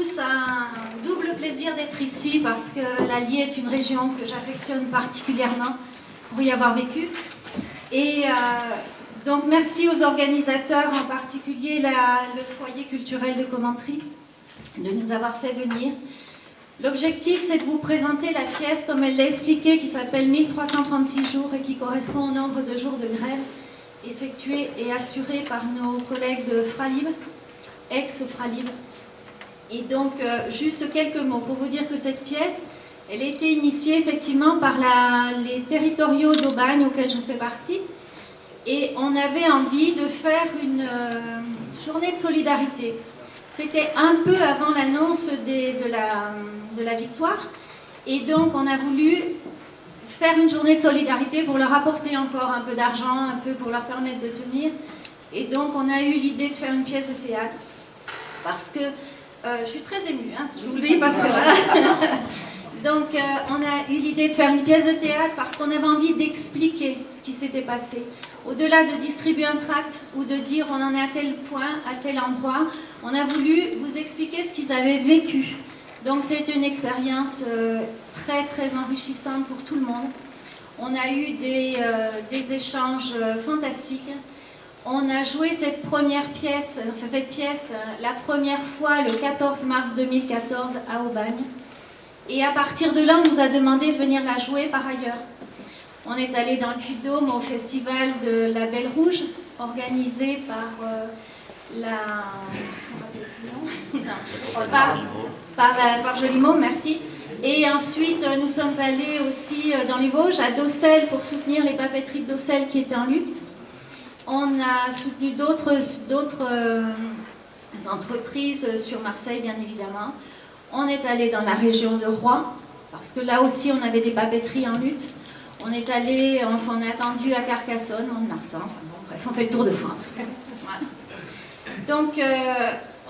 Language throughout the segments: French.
tous un double plaisir d'être ici parce que l'Allier est une région que j'affectionne particulièrement pour y avoir vécu. Et donc merci aux organisateurs, en particulier le foyer culturel de Commentry, de nous avoir fait venir. L'objectif, c'est de vous présenter la pièce, comme elle l'a expliqué, qui s'appelle 1336 jours et qui correspond au nombre de jours de grève effectués et assurés par nos collègues de Fralib, ex-Fralib. Et donc, juste quelques mots pour vous dire que cette pièce, elle a été initiée effectivement par les territoriaux d'Aubagne auxquels je fais partie. Et on avait envie de faire une journée de solidarité. C'était un peu avant l'annonce de la victoire. Et donc, on a voulu faire une journée de solidarité pour leur apporter encore un peu d'argent, un peu pour leur permettre de tenir. Et donc, on a eu l'idée de faire une pièce de théâtre. Parce que, je suis très émue, hein, je vous le dis parce que voilà. Donc, on a eu l'idée de faire une pièce de théâtre parce qu'on avait envie d'expliquer ce qui s'était passé. Au-delà de distribuer un tract ou de dire on en est à tel point, à tel endroit, on a voulu vous expliquer ce qu'ils avaient vécu. Donc c'était une expérience très très enrichissante pour tout le monde. On a eu des échanges fantastiques. On a joué cette pièce la première fois le 14 mars 2014 à Aubagne. Et à partir de là, on nous a demandé de venir la jouer par ailleurs. On est allé dans le Puy-de-Dôme au festival de la Belle Rouge, organisé par par Jolimont, merci. Et ensuite, nous sommes allés aussi dans les Vosges, à Docelles, pour soutenir les papeteries de Docelles qui étaient en lutte. On a soutenu d'autres entreprises sur Marseille, bien évidemment. On est allé dans la région de Rouen, parce que là aussi, on avait des papeteries en lutte. On est allé, enfin, on a attendu à Carcassonne, Mont-de-Marsan, enfin bon, bref, on fait le tour de France. Voilà. Donc,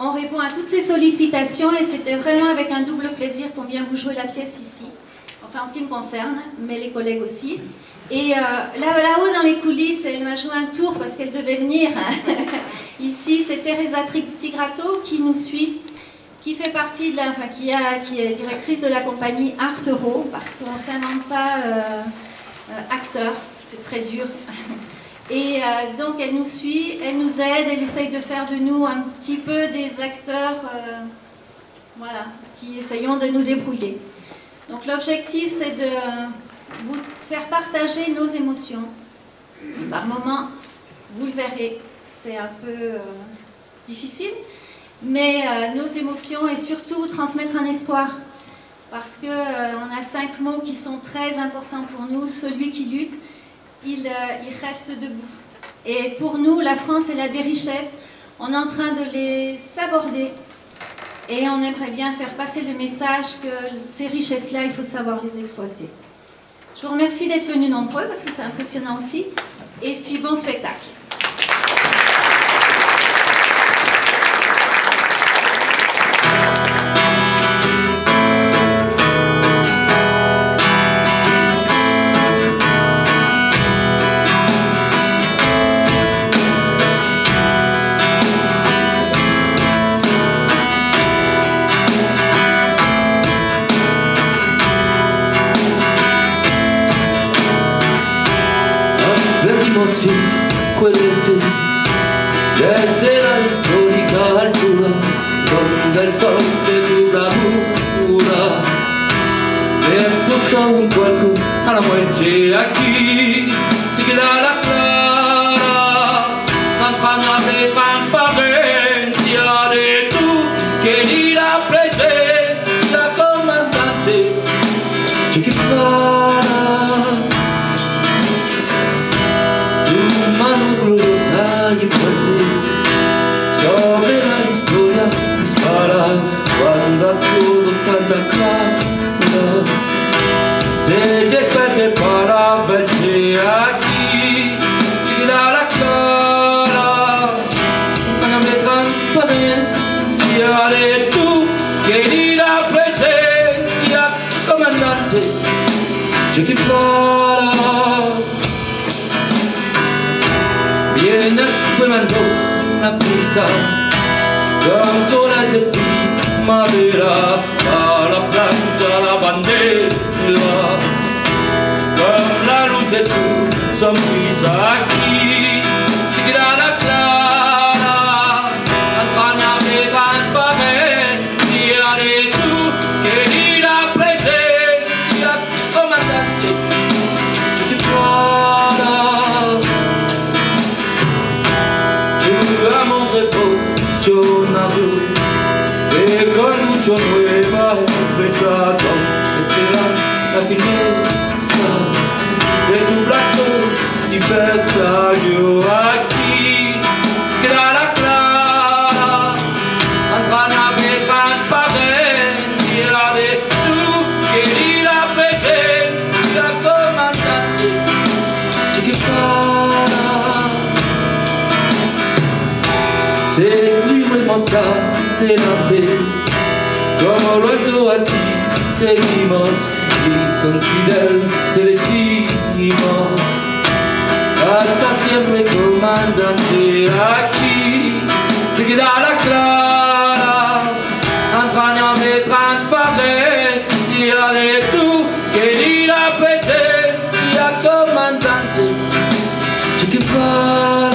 on répond à toutes ces sollicitations et c'était vraiment avec un double plaisir qu'on vient vous jouer la pièce ici. Enfin, en ce qui me concerne, mais les collègues aussi. Et là-haut, dans les coulisses, elle m'a joué un tour parce qu'elle devait venir. Ici, c'est Teresa Tigrato qui nous suit, qui fait partie de qui est directrice de la compagnie Artero, parce qu'on ne s'invente pas acteur, c'est très dur. Et donc elle nous suit, elle nous aide, elle essaye de faire de nous un petit peu des acteurs, voilà, qui essayons de nous débrouiller. Donc l'objectif, c'est de vous faire partager nos émotions. Et par moments, vous le verrez, c'est un peu difficile, mais nos émotions et surtout transmettre un espoir. Parce qu'on a 5 mots qui sont très importants pour nous. Celui qui lutte, il reste debout. Et pour nous, la France, elle a des richesses. On est en train de les saborder. Et on aimerait bien faire passer le message que ces richesses-là, il faut savoir les exploiter. Je vous remercie d'être venus nombreux, parce que c'est impressionnant aussi. Et puis, bon spectacle. Desde la histórica altura donde el sol de tu bravura me puso un cuerpo a la muerte aquí si queda la clara campaña de transparencia de tu querida presencia comandante Che Guevara. Y fuerte sobre la historia dispara cuando a todos salta clara se despierte para verte aquí si da la cara acompáñame transparencia de tu querida presencia comandante Che Guevara. Vienes fumando una prisa, comme sur la dépit, ma vie. sommes pris aquí, si queda la clara, Antonia me gran pavencia de tu querida presencia, comandante, yo te fuera. Tu amor revolucionario, e con luce nueva empezado, esperar la finestra de tu brazo libertario aquí, queda la clara, entrañable transparencia de tu querida presencia, comandante, Che Guevara. Seguimos adelante, como luego a ti seguimos y con Fidel te decimos hasta siempre, comandante, aquí te queda la clara, entrañable transparencia de tu querida presencia, comandante, Che Guevara.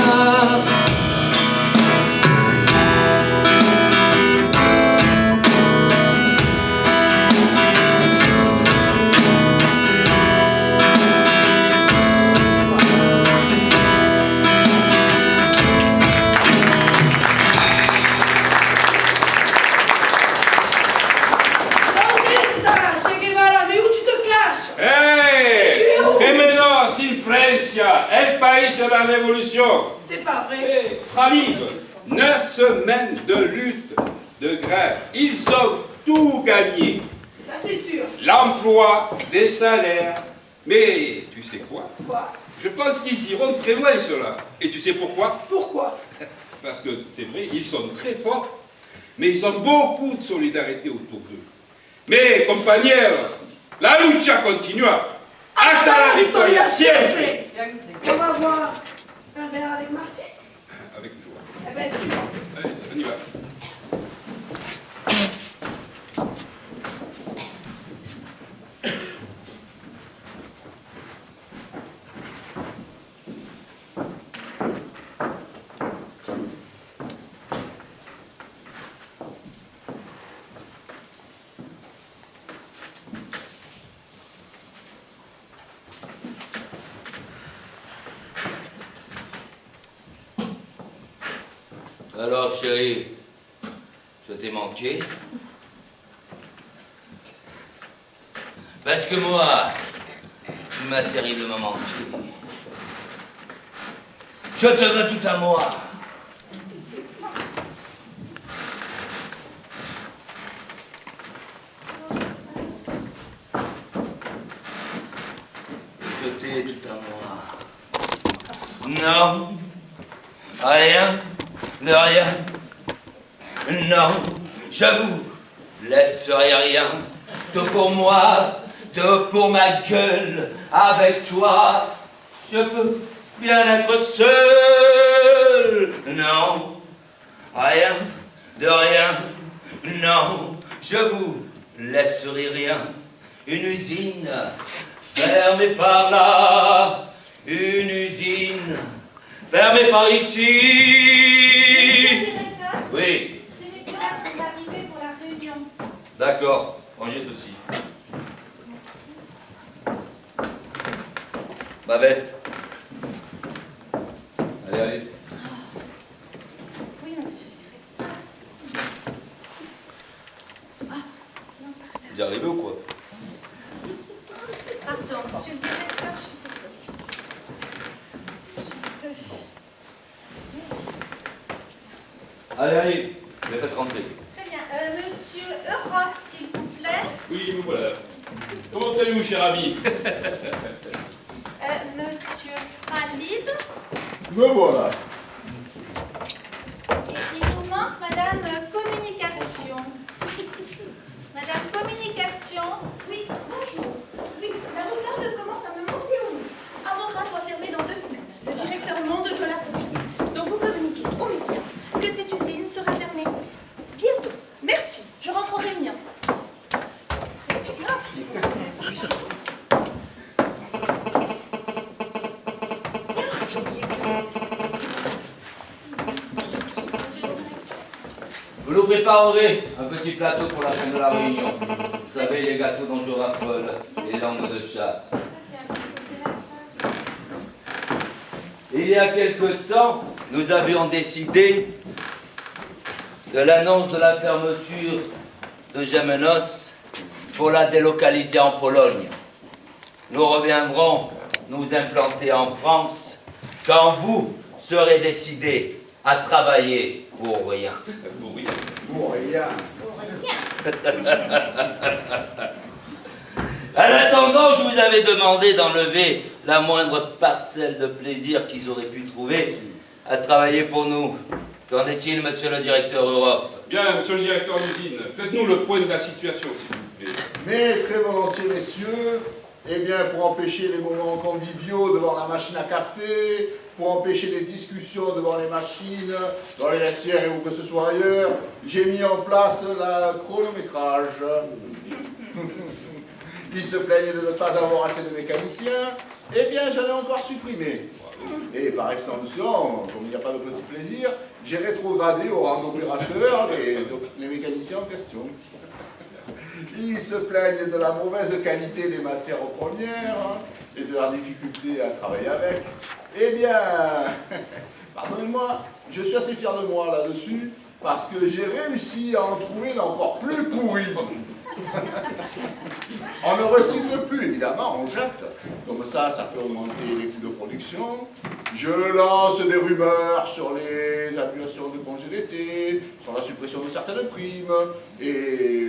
È il pays de la révolution. C'est pas vrai. Khalid, 9 semaines de lutte, de grève. Ils ont tout gagné. Ça c'est sûr. L'emploi, des salaires. Mais tu sais quoi? Quoi? Je pense qu'ils iront très loin, ceux-là. Et tu sais pourquoi? Pourquoi? Parce que c'est vrai, ils sont très forts, mais ils ont beaucoup de solidarité autour d'eux. Mais, compañeros, la lucha continua. Hasta la victoria siempre. On va boire un verre avec Marty. Avec joie. Eh ben, c'est bon. Allez, on y va. Alors, chérie, je t'ai manqué. Parce que moi, tu m'as terriblement manqué. Je te veux tout à moi. Je t'ai tout à moi. Non, rien. De rien, non, je vous laisserai rien, tout pour moi, tout pour ma gueule, avec toi, je peux bien être seul, non, rien, de rien, non, je vous laisserai rien, une usine fermée par là, une usine fermée par ici. Oui. Ces messieurs-là sont arrivés pour la réunion. D'accord, rangez ceci. Merci. Ma veste. Allez, allez. Oui, monsieur le directeur. Vous y arrivez ou quoi? Pardon, monsieur le directeur, je suis désolée. Allez, allez, je vais faire rentrer. Très bien. Monsieur Europe, s'il vous plaît. Oui, me voilà. Comment allez-vous, cher ami? Monsieur Fralid. Me voilà. Et il nous manque Madame Communication. Madame Communication. Oui, bonjour. Oui, la moutarde commence à me monter au nez. Amora doit fermer dans 2 semaines. Le directeur Monde me l'a confié. Donc vous communiquez aux médias que cette usine sera fermée bientôt. Merci, je rentre en réunion. préparerai un petit plateau pour la fin de la réunion. Vous savez, les gâteaux dont je raffole, les langues de chat. Il y a quelque temps, nous avions décidé de l'annonce de la fermeture de Gémenos pour la délocaliser en Pologne. Nous reviendrons nous implanter en France quand vous serez décidés à travailler pour rien. Pour rien. Pour rien. En attendant, je vous avais demandé d'enlever la moindre parcelle de plaisir qu'ils auraient pu trouver à travailler pour nous. Qu'en est-il, monsieur le directeur Europe? Bien, monsieur le directeur d'usine, faites-nous le point de la situation, s'il vous plaît. Mais très volontiers, messieurs, eh bien, pour empêcher les moments conviviaux devant la machine à café, pour empêcher les discussions devant les machines, dans les vestiaires et où que ce soit ailleurs, j'ai mis en place le chronométrage. Ils se plaignaient de ne pas avoir assez de mécaniciens, eh bien, j'en ai encore supprimé. Et par extension, comme il n'y a pas de petit plaisir, j'ai rétrogradé au rang d'opérateur les mécaniciens en question. Ils se plaignent de la mauvaise qualité des matières premières et de la difficulté à travailler avec. Eh bien, pardonnez-moi, je suis assez fier de moi là-dessus, parce que j'ai réussi à en trouver d'encore plus pourris. On ne recycle plus, évidemment, on jette. Comme ça fait augmenter les coûts de production. Je lance des rumeurs sur les annulations de congés d'été, sur la suppression de certaines primes, et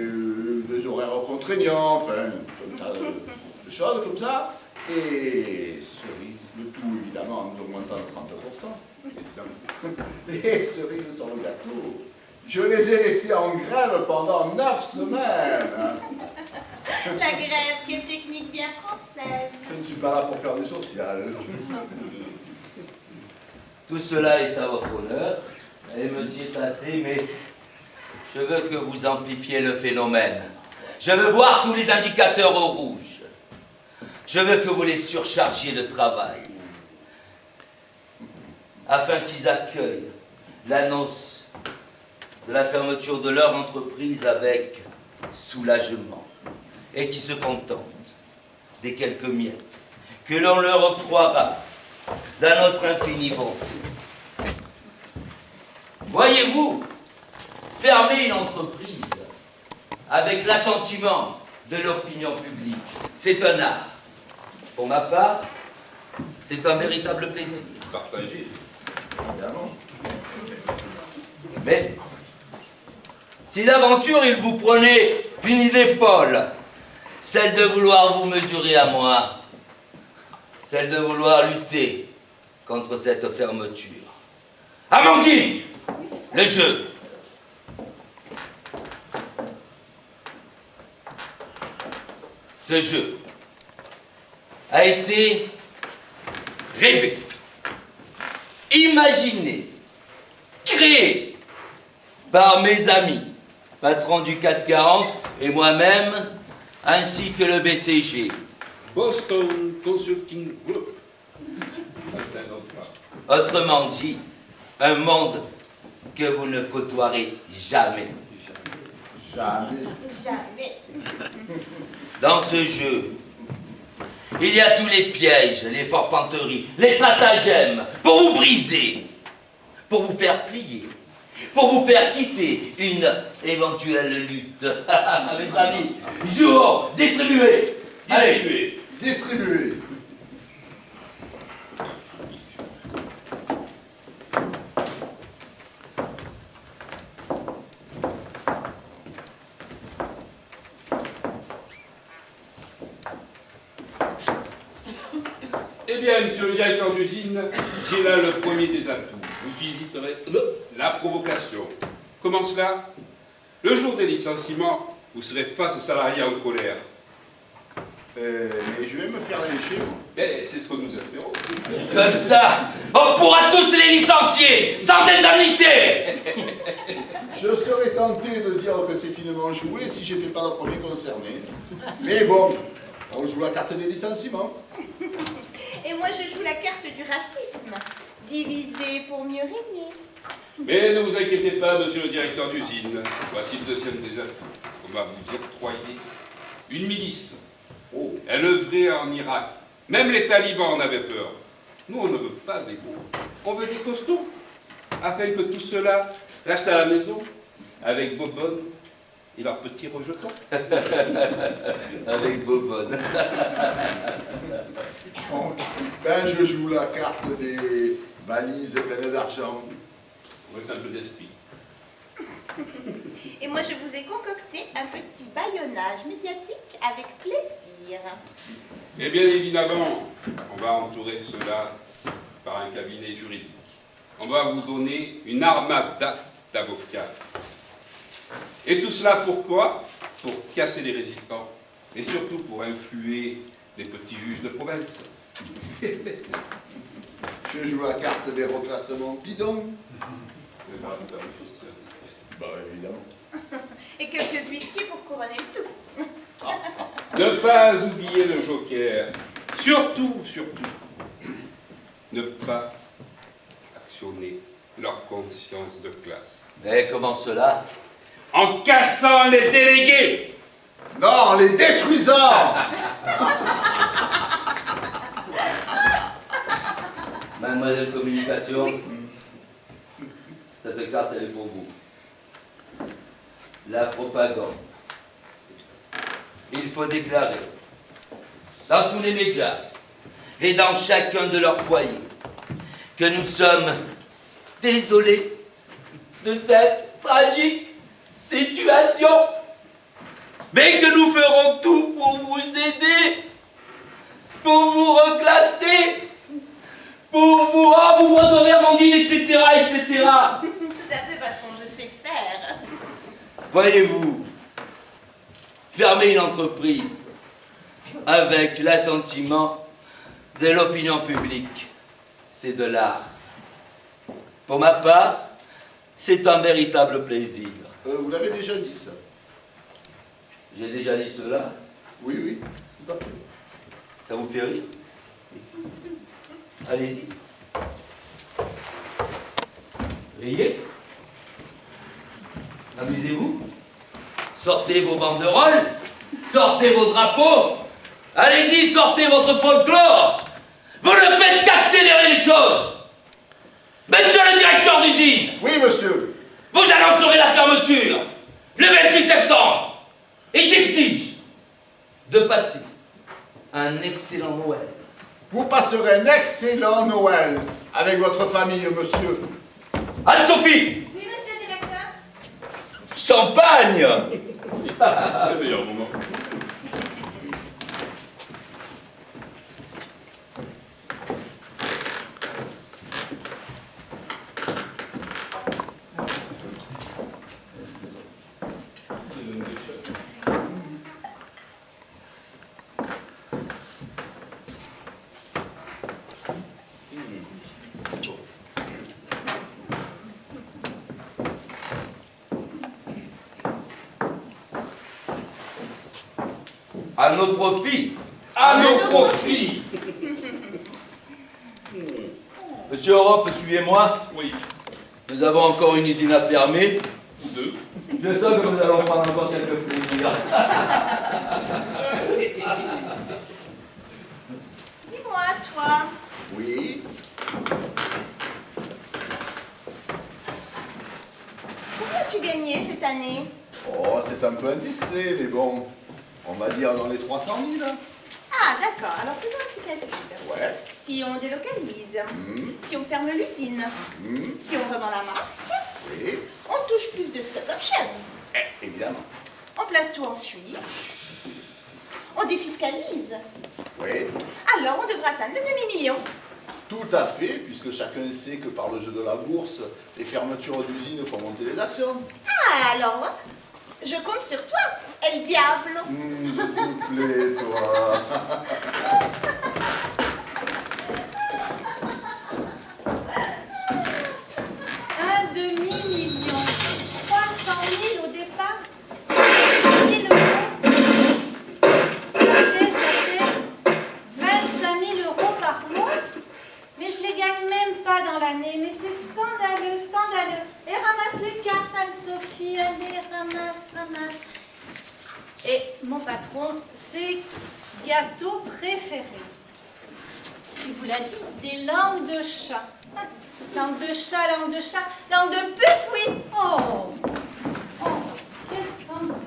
des horaires contraignants, enfin, un tas de choses comme ça. Et cerise, le tout, évidemment, en augmentant de 30%. Les cerises sur le gâteau. Je les ai laissés en grève pendant 9 semaines. La grève, quelle technique bien française. Je ne suis pas là pour faire du social. Tout cela est à votre honneur, et monsieur est assez, mais je veux que vous amplifiez le phénomène. Je veux voir tous les indicateurs au rouge. Je veux que vous les surchargiez de travail, afin qu'ils accueillent l'annonce de la fermeture de leur entreprise avec soulagement, et qui se contentent des quelques miettes que l'on leur octroiera dans notre infinie bonté. Voyez-vous, fermer une entreprise avec l'assentiment de l'opinion publique, c'est un art. Pour ma part, c'est un véritable plaisir. Partagez. Évidemment. Mais si d'aventure il vous prenait une idée folle, celle de vouloir vous mesurer à moi, celle de vouloir lutter contre cette fermeture. Amandine, le jeu. Ce jeu a été rêvé, imaginé, créé par mes amis, patron du 440 et moi-même, ainsi que le BCG. Boston Consulting Group. Autrement dit, un monde que vous ne côtoierez jamais. Jamais. Jamais. Dans ce jeu, il y a tous les pièges, les forfanteries, les stratagèmes pour vous briser, pour vous faire plier, pour vous faire quitter une éventuelle lutte. Mes amis, jour, distribuez. Allez. Distribué. Eh bien, monsieur le directeur d'usine, j'ai là le premier des atouts. Vous visiterez la provocation. Comment cela? Le jour des licenciements, vous serez face aux salariés en colère. Mais je vais me faire lyncher, moi. Mais c'est ce que nous espérons. Comme ça, on pourra tous les licencier, sans indemnité. Je serais tenté de dire que c'est finement joué si j'étais pas le premier concerné. Mais bon, on joue la carte des licenciements. Et moi, je joue la carte du racisme. Diviser pour mieux régner. Mais ne vous inquiétez pas, monsieur le directeur d'usine. Voici le deuxième des affaires. On va vous octroyer une milice. Oh, Elle œuvrait en Irak. Même les talibans en avaient peur. Nous, on ne veut pas des gros. On veut des costauds. Afin que tout cela reste à la maison avec Bobonne et leurs petits rejetons. Avec Bobonne. donc, ben je joue la carte des valises pleines d'argent. On reste un peu d'esprit. Et moi, je vous ai concocté un petit bâillonnage médiatique avec plaisir. Et bien évidemment, on va entourer cela par un cabinet juridique. On va vous donner une armada d'avocats. Et tout cela pourquoi? Pour casser les résistants. Et surtout pour influer les petits juges de province. Je joue la carte des reclassements bidons. Bah évidemment. Et quelques huissiers pour couronner le tout. Ne pas oublier le joker. Surtout, ne pas actionner leur conscience de classe. Mais comment cela? En cassant les délégués. Non, les détruisants. Mademoiselle Communication, cette carte elle est pour vous. La propagande. Il faut déclarer dans tous les médias et dans chacun de leurs foyers que nous sommes désolés de cette tragique situation, mais que nous ferons tout pour vous aider, pour vous reclasser, pour vous redonner Amandine, etc., etc. Tout à fait, patron, je sais faire. Voyez-vous, fermer une entreprise avec l'assentiment de l'opinion publique, c'est de l'art. Pour ma part, c'est un véritable plaisir. Vous l'avez déjà dit ça. J'ai déjà dit cela. Oui, oui, tout à fait. Ça vous fait rire? Allez-y. Riez. Amusez-vous. Sortez vos banderoles. Sortez vos drapeaux. Allez-y, sortez votre folklore. Vous ne faites qu'accélérer les choses. Monsieur le directeur d'usine, Oui, monsieur. vous annoncerez la fermeture le 28 septembre. Et j'exige de passer un excellent Noël. Vous passerez un excellent Noël avec votre famille, monsieur. Anne-Sophie, Oui, monsieur le directeur. champagne. C'est le meilleur moment. À nos profits. À nos profits. Monsieur Europe, suivez-moi. Oui, Nous avons encore une usine à fermer. deux. Je sens que nous allons prendre encore quelques plaisirs. Dis-moi, toi, Oui. combien as-tu gagné cette année? Oh, c'est un peu indiscret, mais bon, on va dire dans les 300 000. Ah, d'accord, alors faisons un petit calcul. Ouais. Si on délocalise, si on ferme l'usine, Hmm, si on revend la marque, oui. on touche plus de stock option. Évidemment. On place tout en Suisse. On défiscalise. Oui. Alors, on devrait atteindre le demi-million. Tout à fait, puisque chacun sait que par le jeu de la bourse, les fermetures d'usines font monter les actions. Ah, alors, je compte sur toi, El Diable. S'il te plaît, toi. Un demi-million. 300 000 au départ. 1 000 euros. Ça fait 25 000 euros par mois. Mais je les gagne même pas dans l'année. Mais c'est scandaleux, scandaleux. mon patron, ses gâteaux préférés. Il vous l'a dit, des langues de chat. Langue de chat, langue de chat, langue de pute, oui. Oh, oh, quel scandale.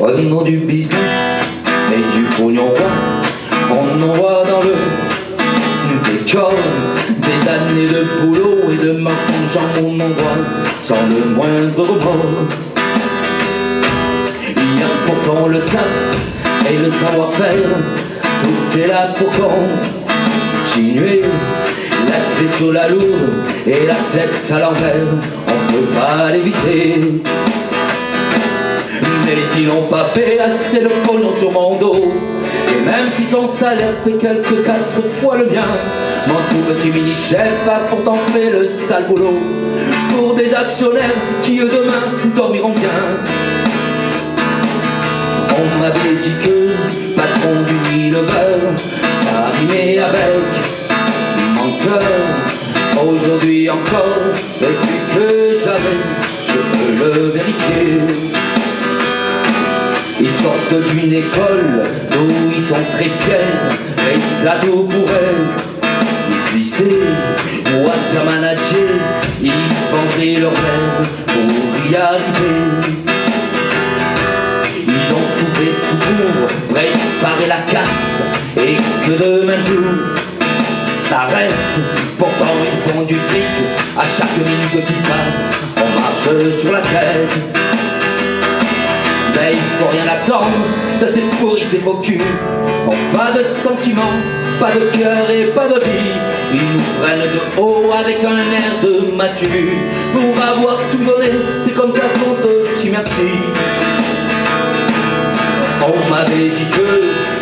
Au nom du business et du pognon roi, on envoie dans le décor des années de boulot et de mensonges en mon endroit, sans le moindre remords. Il y a pourtant le taf et le savoir-faire, tout est là pour continuer. La clé sur la lourde et la tête à l'envers, on peut pas l'éviter. Mais ils n'ont pas fait assez de pognon sur mon dos, et même si son salaire fait quelque 4 fois le mien, mon tout petit mini-chef a pourtant fait le sale boulot pour des actionnaires qui eux demain dormiront bien. On m'avait dit que patron du Nil beurre, ça rimait avec menteur. Aujourd'hui encore, et plus que jamais, je peux le vérifier. Ils sortent d'une école d'où ils sont très fiers, et t'as tout pour exister. Water manager, ils vendaient leur rêve pour y arriver. Ils ont trouvé tout pour préparer la casse, et que demain tout s'arrête. Pourtant ils font du fric à chaque minute qui passe, on marche sur la tête. Mais il faut rien attendre de ces pourris, ces faux culs. N'ont pas de sentiments, pas de cœur et pas de vie. Ils nous prennent de haut avec un air de matu. Pour avoir tout donné, c'est comme ça qu'on te dit merci. On m'avait dit que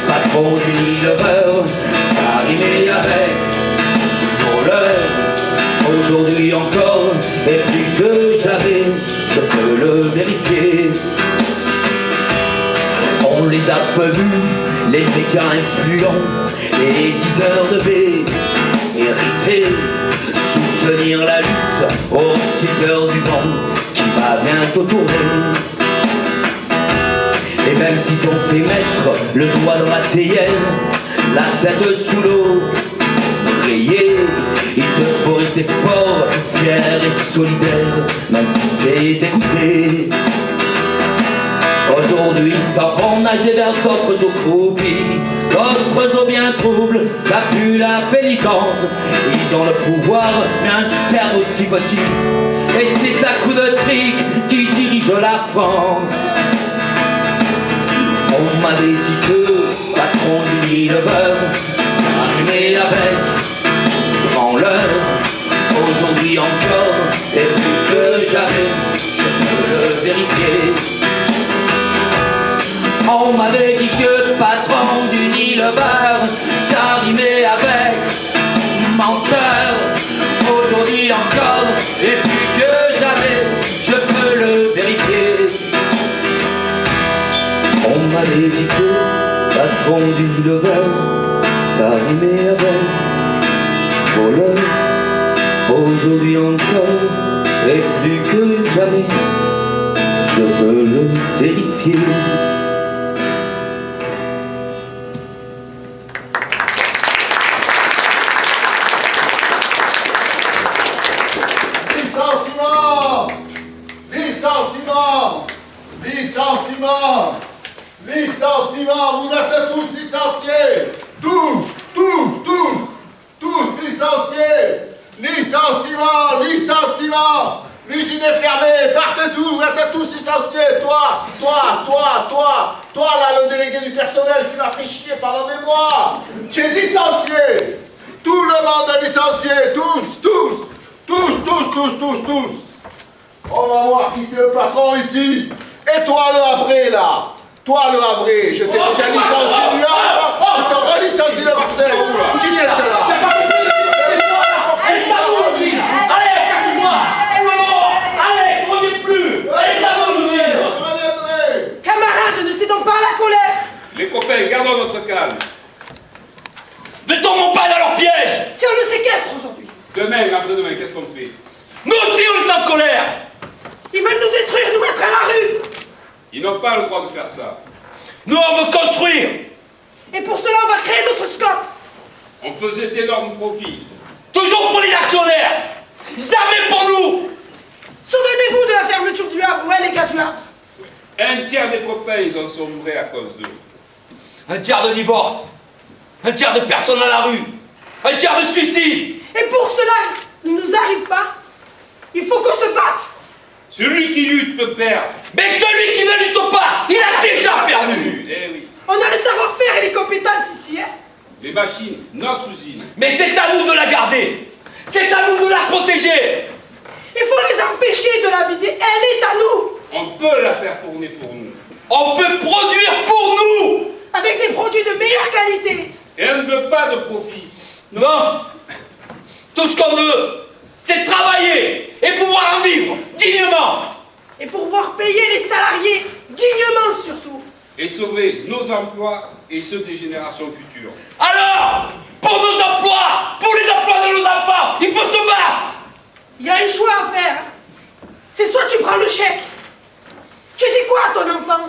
patron du Nil beurre, ça rimait avec voleur. Aujourd'hui encore, et plus que jamais, je peux le vérifier. On les a peu vus, les médias influents, les 10 heures de vérité, soutenir la lutte au petit heure du vent qui va bientôt tourner. Et même si t'ont fait mettre le doigt dans la théière, la tête sous l'eau, rayée, il te faut rester fort, fier et solidaire, même si t'es dégoûté. Aujourd'hui, s'en vont nager vers d'autres eaux croupies, d'autres eaux bien troubles, ça pue la pénitence. Ils ont le pouvoir, mais un cerveau si petit, et c'est à coup de trick qui dirige la France. On m'avait dit que patron du Nil beurre, ça rimait avec branleur. Aujourd'hui encore, et plus que jamais, je peux le vérifier. On m'avait dit que patron du Nil beurre, ça rimait avec menteur. Aujourd'hui encore, et plus que jamais, je peux le vérifier. On m'avait dit que patron du Nil beurre, ça rimait avec voleur. Aujourd'hui encore, et plus que jamais, je peux le vérifier. Licenciement, vous êtes tous licenciés. Tous licenciés. Licenciement. L'usine est fermée, partez tous, vous êtes tous licenciés. Toi là, le délégué du personnel qui m'a fait chier pendant des mois. Tu es licencié. Tout le monde est licencié, tous. On va voir qui c'est le patron ici. Et toi le Havre là. Toi le Havre, je t'ai déjà licencié du Havre, je te relicencie de Marseille. Qui c'est cela? Elle est pas bonne, Allez, casse-moi. Allez, je reviens plus. Elle est pas bonne, Je reviendrai. Camarades, ne cédons pas à la colère. Les copains, gardons notre calme. Ne tombons pas dans leur piège. Si on le séquestre aujourd'hui, Demain, après-demain, qu'est-ce qu'on fait? Nous aussi, on est en colère. ils veulent nous détruire, nous mettre à la rue. Ils n'ont pas le droit de faire ça. Nous, on veut construire. Et pour cela, on va créer notre scope. On faisait d'énormes profits. Toujours pour les actionnaires. Jamais pour nous. Souvenez-vous de la fermeture du Havre, ouais les gars du Havre. Un tiers des copains, ils ont sombré à cause d'eux. Un tiers de divorce. Un tiers de personnes à la rue. Un tiers de suicide. Et pour cela, il ne nous arrive pas. Il faut qu'on se batte. Celui qui lutte peut perdre. Mais celui qui ne lutte pas, il a déjà perdu. Eh oui. On a le savoir-faire et les compétences ici, hein. Les machines, notre usine. Mais c'est à nous de la garder. C'est à nous de la protéger. Il faut les empêcher de la vider. Elle est à nous. On peut la faire tourner pour nous. On peut produire pour nous. Avec des produits de meilleure qualité. Et on ne veut pas de profit. Non. Tout ce qu'on veut, c'est travailler et pouvoir en vivre dignement. Et pour pouvoir payer les salariés dignement surtout. Et sauver nos emplois et ceux des générations futures. Alors, pour nos emplois, pour les emplois de nos enfants, il faut se battre. Il y a un choix à faire. C'est soit tu prends le chèque. Tu dis quoi à ton enfant?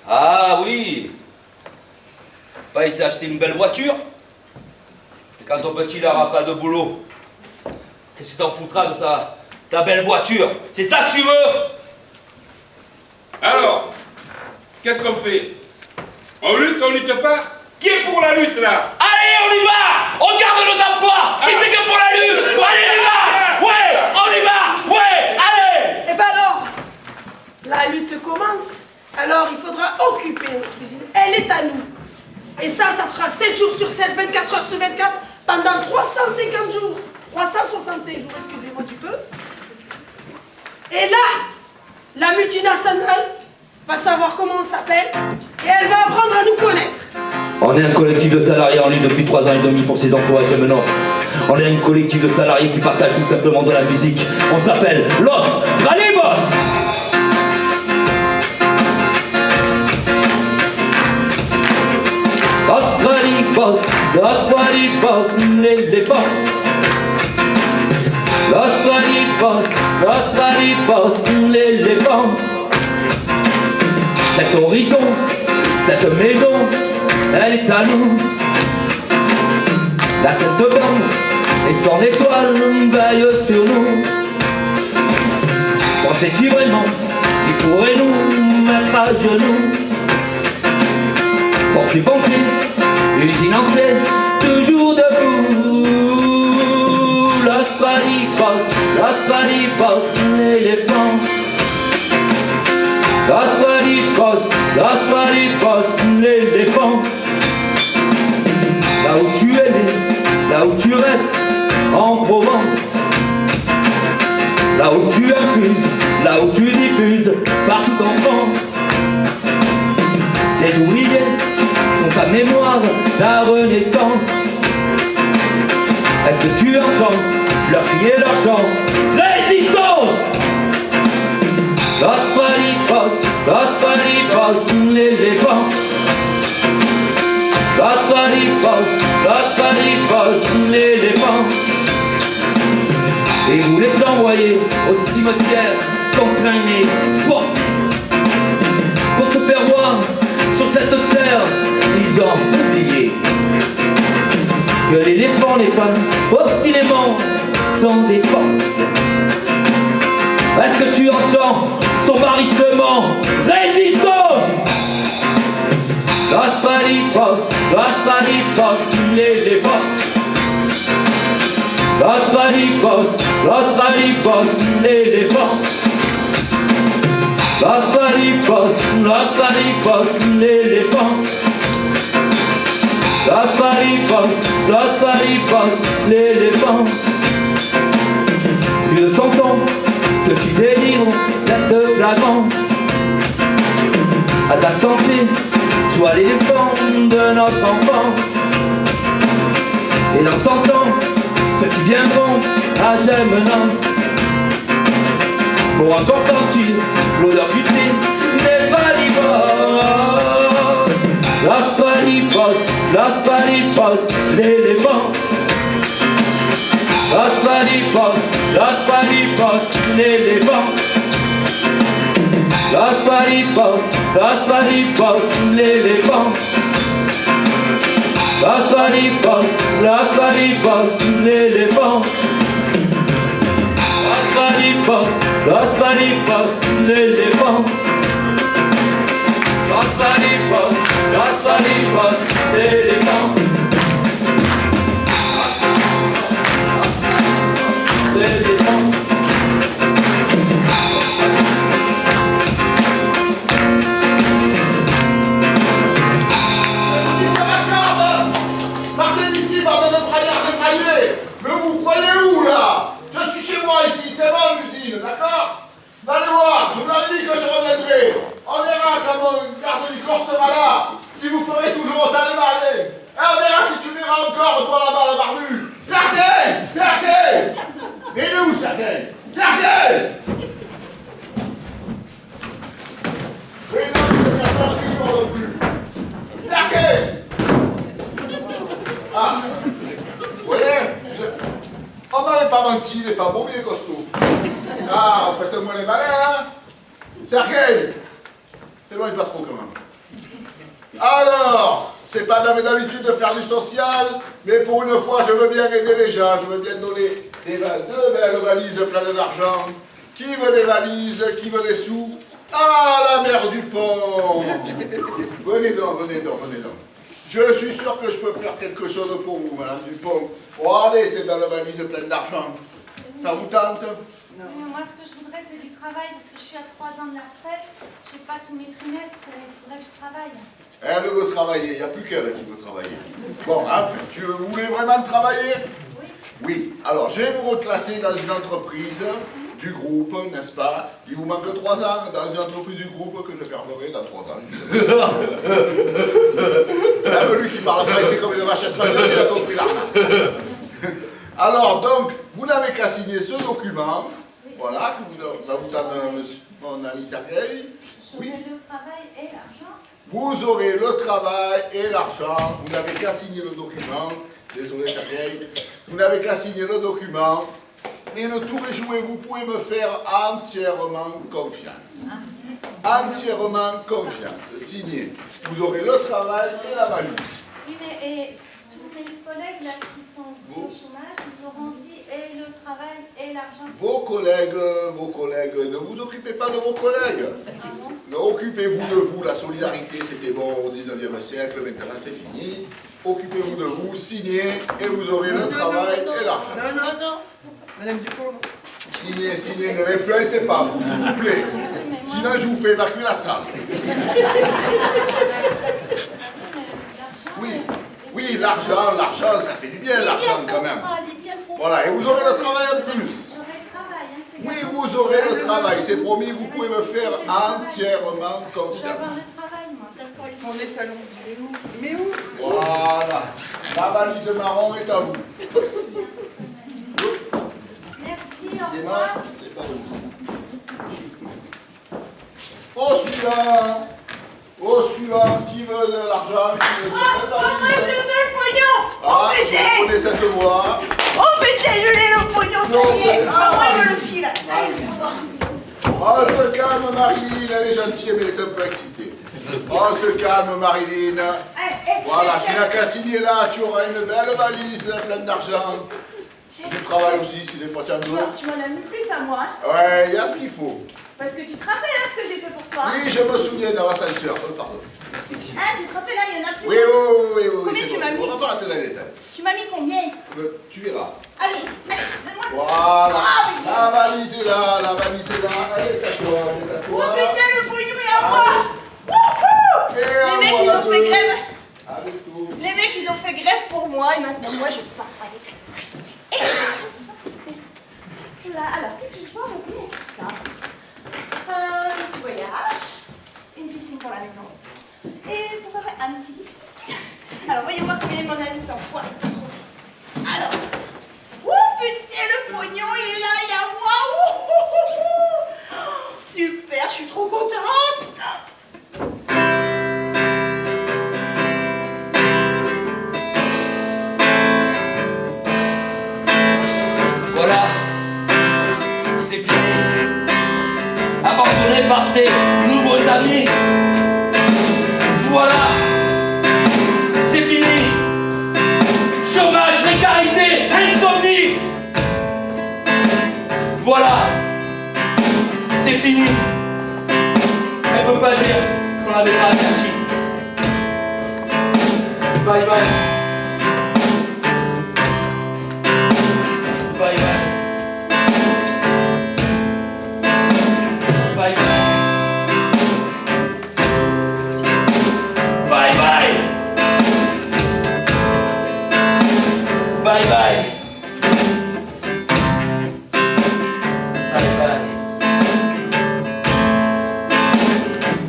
Ah oui. Pas il s'est acheté une belle voiture. Et quand ton petit n'aura pas de boulot, qu'est-ce qu'il s'en foutra de ça? Ta belle voiture, c'est ça que tu veux? Alors, qu'est-ce qu'on fait? On lutte pas? Qui est pour la lutte là? Allez, on y va! On garde nos emplois! Qui c'est que pour la lutte? Allez, on y va! Ouais! On y va! Ouais! Allez! Eh ben alors, la lutte commence. Alors il faudra occuper notre usine. Elle est à nous. Et ça sera 7 jours sur 7, 24 heures sur 24, pendant 350 jours. 365 jours, excusez-moi du peu. Et là, la multinationale va savoir comment on s'appelle et elle va apprendre à nous connaître. On est un collectif de salariés en lutte depuis 3 ans et demi pour ses emplois chez Menos. On est un collectif de salariés qui partagent tout simplement de la musique. On s'appelle Los Ralibos. Los Ralibos, l'éléphant. Los Ralibos, l'éléphant. Cet horizon, cette maison, elle est à nous. La Sainte Bande et son étoile veillent sur nous. Pensais-tu vraiment qu'il pourrait nous mettre à genoux? Force du pompier, usine entière, toujours debout. Los Ralibos, l'éléphant. Los Ralibos, l'éléphant. Là où tu es né, là où tu restes, en Provence. Là où tu infuses, là où tu diffuses, partout en France. Ces ouvriers sont ta mémoire, ta renaissance. Est-ce que tu entends leur cri et leur chant? Résistance! Los Ralibos, l'éléphant. Los Ralibos, l'éléphant. Et vous les envoyez au cimetière, contraignés, forcés. Pour se faire voir sur cette terre, ils ont oublié que l'éléphant n'est pas obstinément sans défense. Est-ce que tu entends son barrissement? Résistance! Los Ralibos, l'éléphant. Los Ralibos, l'éléphant. Los Ralibos, l'éléphant. Los Ralibos, l'éléphant. Plus de 100 ans que tu délires l'éléphant de notre enfance. Et en sentant ceux qui viendront à Gémenos, pour encore sentir l'odeur du thé des palipos. Las palipos, l'éléphant. Las palipos, l'éléphant. Las palipos, l'éléphant. Las palipos, l'éléphant. Las palipos, l'éléphant. Las palipos, l'éléphant. L'éléphant. Partez d'ici, bordel de braillards débraillés! Mais vous croyez où, là? Je suis chez moi, ici, c'est bon, l'usine, d'accord? Allez voir, je vous l'avais dit que je reviendrai. On verra quand mon garde du corps sera là. Si vous ferez toujours autant les malins. Et on verra si tu verras encore, toi là-bas, la barbu. Sergueï! Sergueï! Mais il est où, Sergueï? Sergueï! Oui, non, tu ne viens pas figure non plus. Sergueï! Ah, vous voyez, on m'avait pas menti, il est pas beau, il est costaud. Ah, faites-moi les malins, hein? Sergueï! T'éloigne pas trop quand même. Alors, c'est pas dans mes habitudes de faire du social, mais pour une fois, je veux bien aider les gens, je veux bien donner deux belles valises pleines d'argent. Qui veut des valises? Qui veut des sous? Ah, la mère du pont! Venez donc, venez donc, venez donc. Je suis sûr que je peux faire quelque chose pour vous, madame Dupont. Regardez ces belles valises pleines d'argent. Ça vous tente? Moi, ce que je voudrais, c'est du travail, parce que je suis à 3 ans de la retraite. Je n'ai pas tous mes trimestres, et il faudrait que je travaille. Elle veut travailler, il n'y a plus qu'elle qui veut travailler. Bon, enfin, tu voulais vraiment travailler? Oui. Oui. Alors, je vais vous reclasser dans une entreprise du groupe, n'est-ce pas? Il vous manque 3 ans dans une entreprise du groupe que je fermerai dans 3 ans. Même lui qui parle français comme une vache espagnole, il a compris l'arnaque. Alors, donc, vous n'avez qu'à signer ce document, voilà, que vous donne mon ami Sergueï. Oui. J'aurai le travail et l'argent. Vous aurez le travail et l'argent. Vous n'avez qu'à signer le document. Désolé, Sergueï. Vous n'avez qu'à signer le document. Et le tour est joué. Vous pouvez me faire entièrement confiance. Entièrement confiance. Signé. Vous aurez le travail et la valise. Oui, mais et tous mes collègues là qui sont aussi au chômage, ils auront aussi et le travail et l'argent. Vos collègues, ne vous occupez pas de vos collègues. Occupez-vous de vous. La solidarité, c'était bon au 19e siècle. Maintenant, c'est fini. Occupez-vous de vous, signez, et vous aurez le travail et l'argent. Non. Madame Dupont. Signez, ne m'influencez pas, s'il vous plaît. Sinon, je vous fais évacuer la salle. Oui, l'argent, ça fait du bien, l'argent, quand même. Voilà, et vous aurez le travail en plus. Oui, vous aurez le travail, c'est promis, vous pouvez me faire entièrement confiance. On est salon. Mais où? Voilà, la valise marron est à vous. Merci, au Décidément, revoir. c'est pas bon. Au suivant, qui veut de l'argent, qui veut de la valise? Je veux le pognon. Ah, je connais cette voix. Oh putain, je l'ai le pognon, ça y est. Moi, je le file. Allez, c'est bon. On se calme, Marilyn, elle est gentille, mais elle est un peu excitée. On se calme, Marilyn. Voilà, tu n'as qu'à signer là, tu auras une belle valise pleine d'argent. Du travail aussi, si des fois tu en veux. Tu m'en as mis plus à moi, hein? Ouais, il y a ce qu'il faut. Parce que tu te rappelles hein, ce que j'ai fait pour toi? Oui, je me souviens dans l'ascenseur. Pardon. Hein, tu te rappelles là, il y en a plus. Oui. Combien c'est tu bon. m'as mis? On va pas rentrer dans les détails. Tu m'as mis combien? Tu verras. Allez, donne-moi. Voilà, la valise est là, elle est à toi, Oh putain, le pognon est à moi. Et Les mecs, ils ont fait grève. Avec tout. Les mecs, ils ont fait grève pour moi et maintenant, moi, je pars avec eux. Et là, alors, qu'est-ce que je dois retenir tout ça? Un petit voyage, une piscine pour la maison. Et pour faire Anti. Alors, voyons voir quel est mon ami cet enfoiré. Alors, oh putain, le pognon, il est là, il est à moi. Super, je suis trop contente. Voilà, c'est fini. Abandonné par ses nouveaux amis. Voilà, c'est fini. Chômage, précarité, insomnie. Voilà, c'est fini. Elle peut pas dire qu'on avait pas attaché. Bye bye. Bye bye. Bye bye. Bye bye. Bye bye. Bye bye.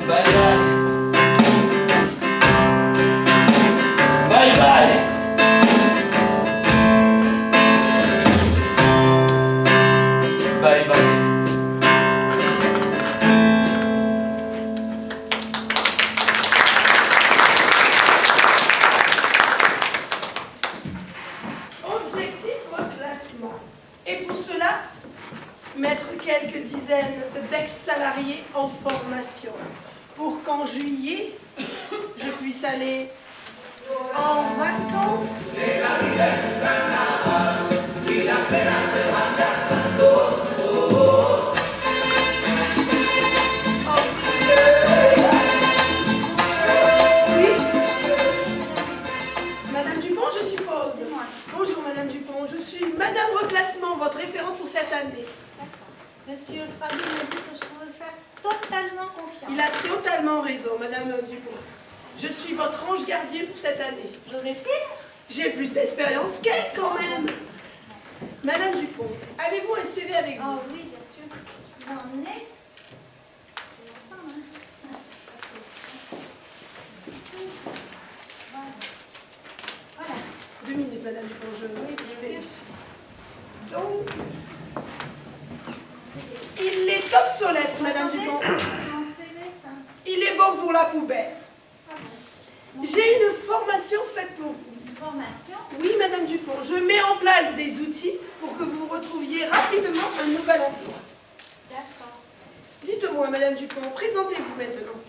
Bye bye. Bye bye. Bye bye. Objectif reclassement. Et pour cela, mettre quelques dizaines d'ex-salariés en formation pour qu'en juillet, je puisse aller en vacances. Oui. Madame Dupont, je suppose. Bonjour Madame Dupont, je suis Madame Reclassement, votre référente pour cette année. Monsieur Fradi m'a dit que je pouvais faire totalement confiance. Il a totalement raison, Madame Dupont. Je suis votre ange gardien pour cette année. Joséphine? J'ai plus d'expérience qu'elle quand même. Madame Dupont, avez-vous un CV avec vous? Oh oui, bien sûr. J'en ai. Voilà. 2 minutes, Madame Dupont, je vérifie. Donc, il est obsolète, Madame Dupont. C'est mon CV, ça. Il est bon pour la poubelle. J'ai une formation faite pour vous. Une formation? Oui, Madame Dupont, je mets en place des outils pour que vous retrouviez rapidement un nouvel emploi. D'accord. Dites-moi, Madame Dupont, présentez-vous maintenant.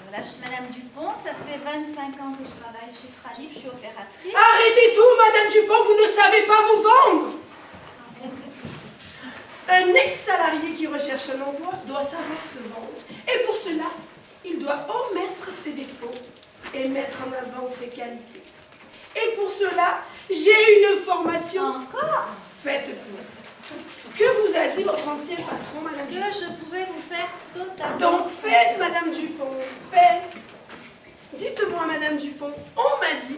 Voilà, je suis Madame Dupont, ça fait 25 ans que je travaille chez Fralib, je suis opératrice. Arrêtez tout, Madame Dupont, vous ne savez pas vous vendre. Un ex-salarié qui recherche un emploi doit savoir se vendre. Et pour cela, il doit omettre ses défauts et mettre en avant ses qualités. Et pour cela, j'ai une formation Encore? faite pour vous. Que vous a dit votre ancien patron, Madame Dupont? Que je pouvais vous faire totalement. Donc faites, Madame Dupont, faites. Dites-moi, Madame Dupont, on m'a dit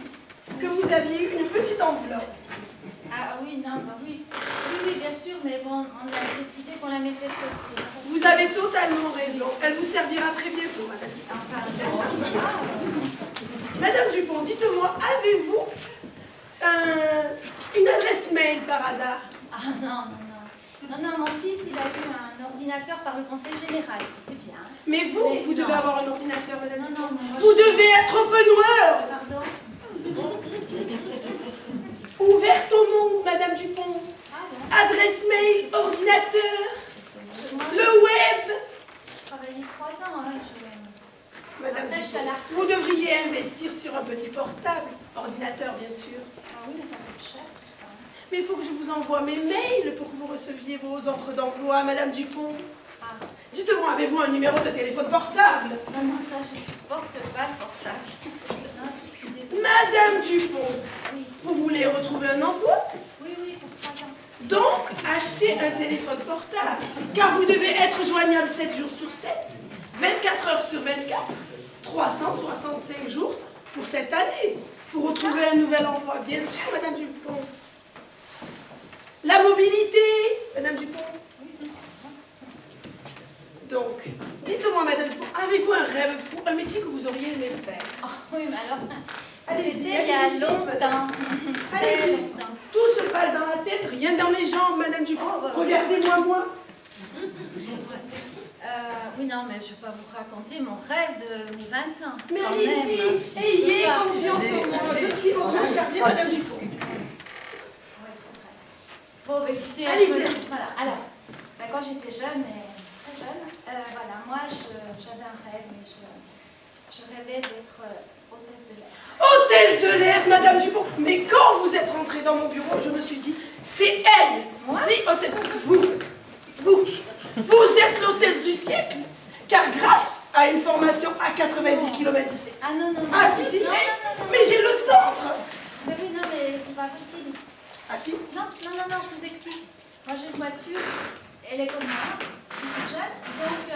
que vous aviez eu une petite enveloppe. Ah oui, non, bah oui. Oui, bien sûr, mais bon, on a décidé qu'on la mettait de côté. Vous avez totalement raison. Elle vous servira très bientôt, Madame Dupont. Enfin, Madame Dupont, dites-moi, avez-vous une adresse mail par hasard? ah non. Non, mon fils, il a eu un ordinateur par le conseil général, c'est bien. Mais vous, Mais vous devez non. avoir un ordinateur, Madame Non, Dupont. moi, Vous devez être open-world. Pardon? Ouverte au monde, Madame Dupont. Ah bon? Adresse mail, ordinateur, Moi, le web. j'ai travaillé 3 ans, hein, Madame Après, je suis à Dupont, la retraite. vous devriez investir sur un petit portable. Ordinateur, bien sûr. Ah oui, mais ça coûte cher, tout ça. Mais il faut que je vous envoie mes mails pour que vous receviez vos offres d'emploi, Madame Dupont. Ah. Dites-moi, avez-vous un numéro de téléphone portable? Non, ça, je supporte pas le portable. Non, je suis désolée. Madame Dupont, Oui, vous voulez retrouver un emploi? oui, pour 3 ans. Donc, achetez un téléphone portable, car vous devez être joignable 7 jours sur 7, 24 heures sur 24, 365 jours pour cette année, pour retrouver un nouvel emploi. Bien sûr, Madame Dupont. La mobilité, Madame Dupont. Donc, dites-moi, madame, avez-vous un rêve fou, un métier que vous auriez aimé faire? Oh, oui, mais alors, Allez-y, c'était il y a allez-y, longtemps. madame. Très Allez-y. longtemps. Tout se passe dans la tête, rien dans les jambes, madame Dupont. Regardez-moi, moi. Oui, non, mais je ne vais pas vous raconter mon rêve de mes 20 ans. Mais quand allez-y, même. ayez confiance en moi. Je suis votre gardien, madame Dupont. Oui, c'est vrai. Bon, bah, écoutez, Allez-y, je me allez-y. laisse, voilà. Alors, bah, quand j'étais jeune, très jeune, voilà, moi, j'avais un rêve, mais je rêvais d'être hôtesse de l'air. Hôtesse de l'air, madame Dupont. Mais quand vous êtes rentrée dans mon bureau, je me suis dit, c'est elle. Moi? Si, hôtesse. Vous êtes l'hôtesse du siècle. Car grâce à une formation à 90 km d'ici. Ah non, non, non. Ah si, si, non, si. non, non, non. Mais j'ai le centre. Mais oui, non, mais c'est pas possible. Ah si. Non, non, non, non, je vous explique. Moi, j'ai une voiture, elle est comme moi, je suis jeune, donc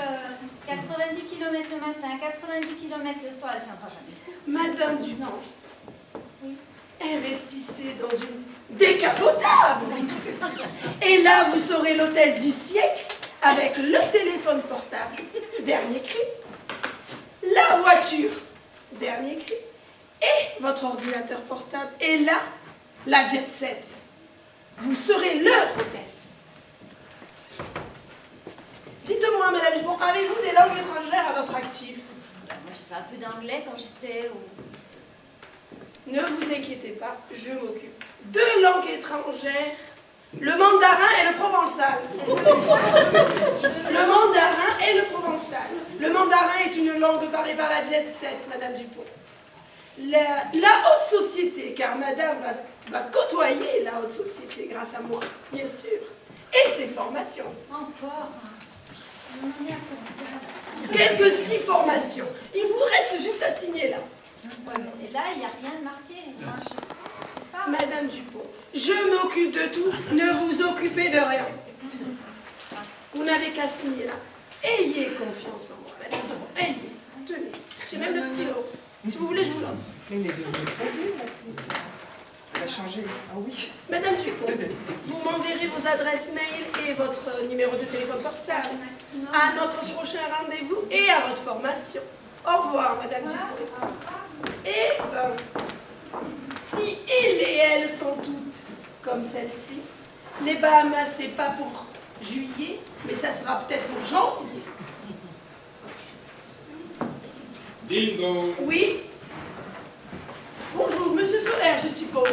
90 km le matin, 90 km le soir, elle ne tiendra jamais. Madame Dupont, Non. Oui. investissez dans une décapotable. Et là, vous serez l'hôtesse du siècle avec le téléphone portable, dernier cri, la voiture, dernier cri, et votre ordinateur portable. Et là, la jet set. Vous serez leur hôtesse. Dites-moi, madame Dupont, avez-vous des langues étrangères à votre actif? Moi, j'ai fait un peu d'anglais quand j'étais au lycée. Ne vous inquiétez pas, je m'occupe. 2 langues étrangères, le mandarin et le provençal. Le mandarin et le provençal. Le mandarin est une langue parlée par la jet set, madame Dupont. La haute société, car madame va côtoyer la haute société grâce à moi, bien sûr. Et ses formations. Encore. On en est à combien? Quelques 6 formations. Il vous reste juste à signer là. Ouais, mais et là, il n'y a rien de marqué. Moi, je sais pas. Madame Dupont, je m'occupe de tout, ne vous occupez de rien. Vous n'avez qu'à signer là. Ayez confiance en moi, madame Dupont, ayez. Tenez, j'ai même le stylo. Si vous voulez, je vous l'offre. Mais il est devenu très vieux, là. Il a changé. Ah oui. Madame Dupont, vous m'enverrez vos adresses mail et votre numéro de téléphone portable Maximum. à notre prochain rendez-vous et à votre formation. Au revoir, madame Dupont. Et si il et elle sont toutes comme celle-ci, les Bahamas, c'est pas pour juillet, mais ça sera peut-être pour janvier. Ding dong. Oui? Bonjour, monsieur Solaire, je suppose.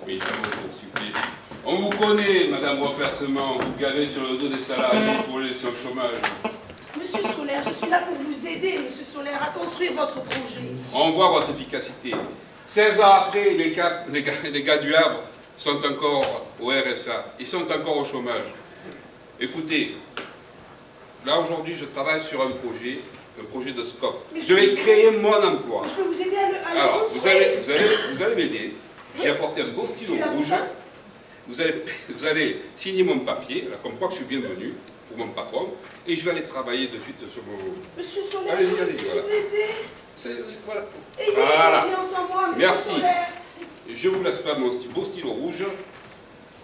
Oui, bonjour, super. On vous connaît, madame Remplacement, vous galez sur le dos des salariés pour les laisser au chômage. Monsieur Solaire, je suis là pour vous aider, monsieur Solaire, à construire votre projet. On voit votre efficacité. 16 ans après, les gars du Havre sont encore au RSA. Ils sont encore au chômage. Écoutez, là aujourd'hui, je travaille sur un projet de scope. Mais Je vais créer mon emploi. Je peux vous aider à le Alors, construire. vous allez m'aider. J'ai apporté un beau stylo Je suis là pour rouge. ça. Vous allez signer mon papier, là, comme quoi je suis bienvenu pour mon patron, et je vais aller travailler de suite sur mon... Monsieur Solaire, Allez-y, je peux allez-y, vous voilà. aider. Voilà. Ayez Voilà. confiance en moi, monsieur Merci. Solaire. Je vous laisse pas mon beau stylo rouge.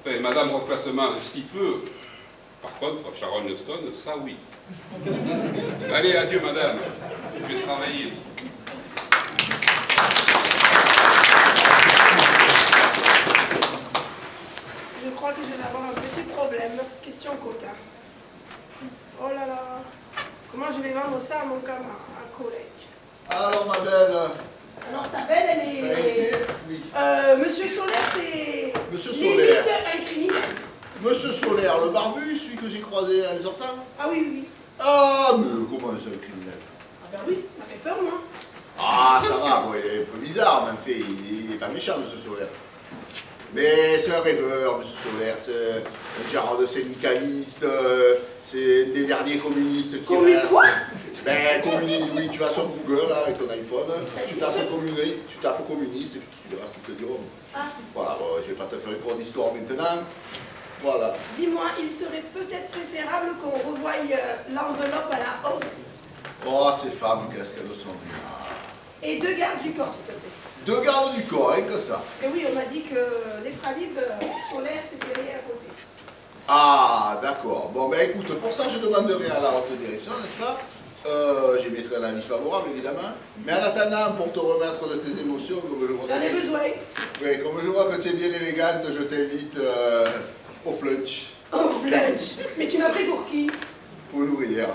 Enfin, madame Remplacement, si peu. Par contre, Sharon Stone, ça oui. Allez, adieu madame. Je vais travailler. Je crois que je vais avoir un petit problème. Question quota. Oh là là. Comment je vais vendre ça à mon camarade, à collègue? Alors, ma belle, Alors ta belle, elle ça a est... été? Oui. Monsieur Solaire, c'est... Monsieur limite Solaire. un criminel. Monsieur Solaire, le barbu, celui que j'ai croisé à les sortant. Ah oui, oui, oui. Ah, mais comment c'est un criminel? Ah ben oui, ça fait peur, moi. Ah, ça va, bon, il est un peu bizarre, même fait, il est pas méchant, monsieur Solaire. Mais c'est un rêveur, monsieur Solaire, c'est un genre de syndicaliste, c'est des derniers communistes qui restent. Quoi? Ben, communiste, oui, tu vas sur Google, là, avec ton iPhone, tu tapes communiste, et puis tu verras ce qu'ils te diront. Ah. Voilà, bon, je vais pas te faire une cours d'histoire maintenant. Voilà. Dis-moi, il serait peut-être préférable qu'on revoie l'enveloppe à la hausse. Oh, ces femmes, qu'est-ce qu'elles sont bien. Et 2 gardes du corps, s'il te plaît. 2 gardes du corps, rien que ça. Et oui, on m'a dit que les fralibes solaires, c'était rien à côté. Ah, d'accord. Bon, ben écoute, pour ça, je demanderai à la haute direction, n'est-ce pas? J'émettrai un avis favorable, évidemment. Mais en attendant, pour te remettre de tes émotions, comme je vois J'en ai besoin. Oui, comme je vois que tu es bien élégante, je t'invite au flunch. Oh, flunch. Mais tu m'as pris pour qui? Pour l'ouvrière.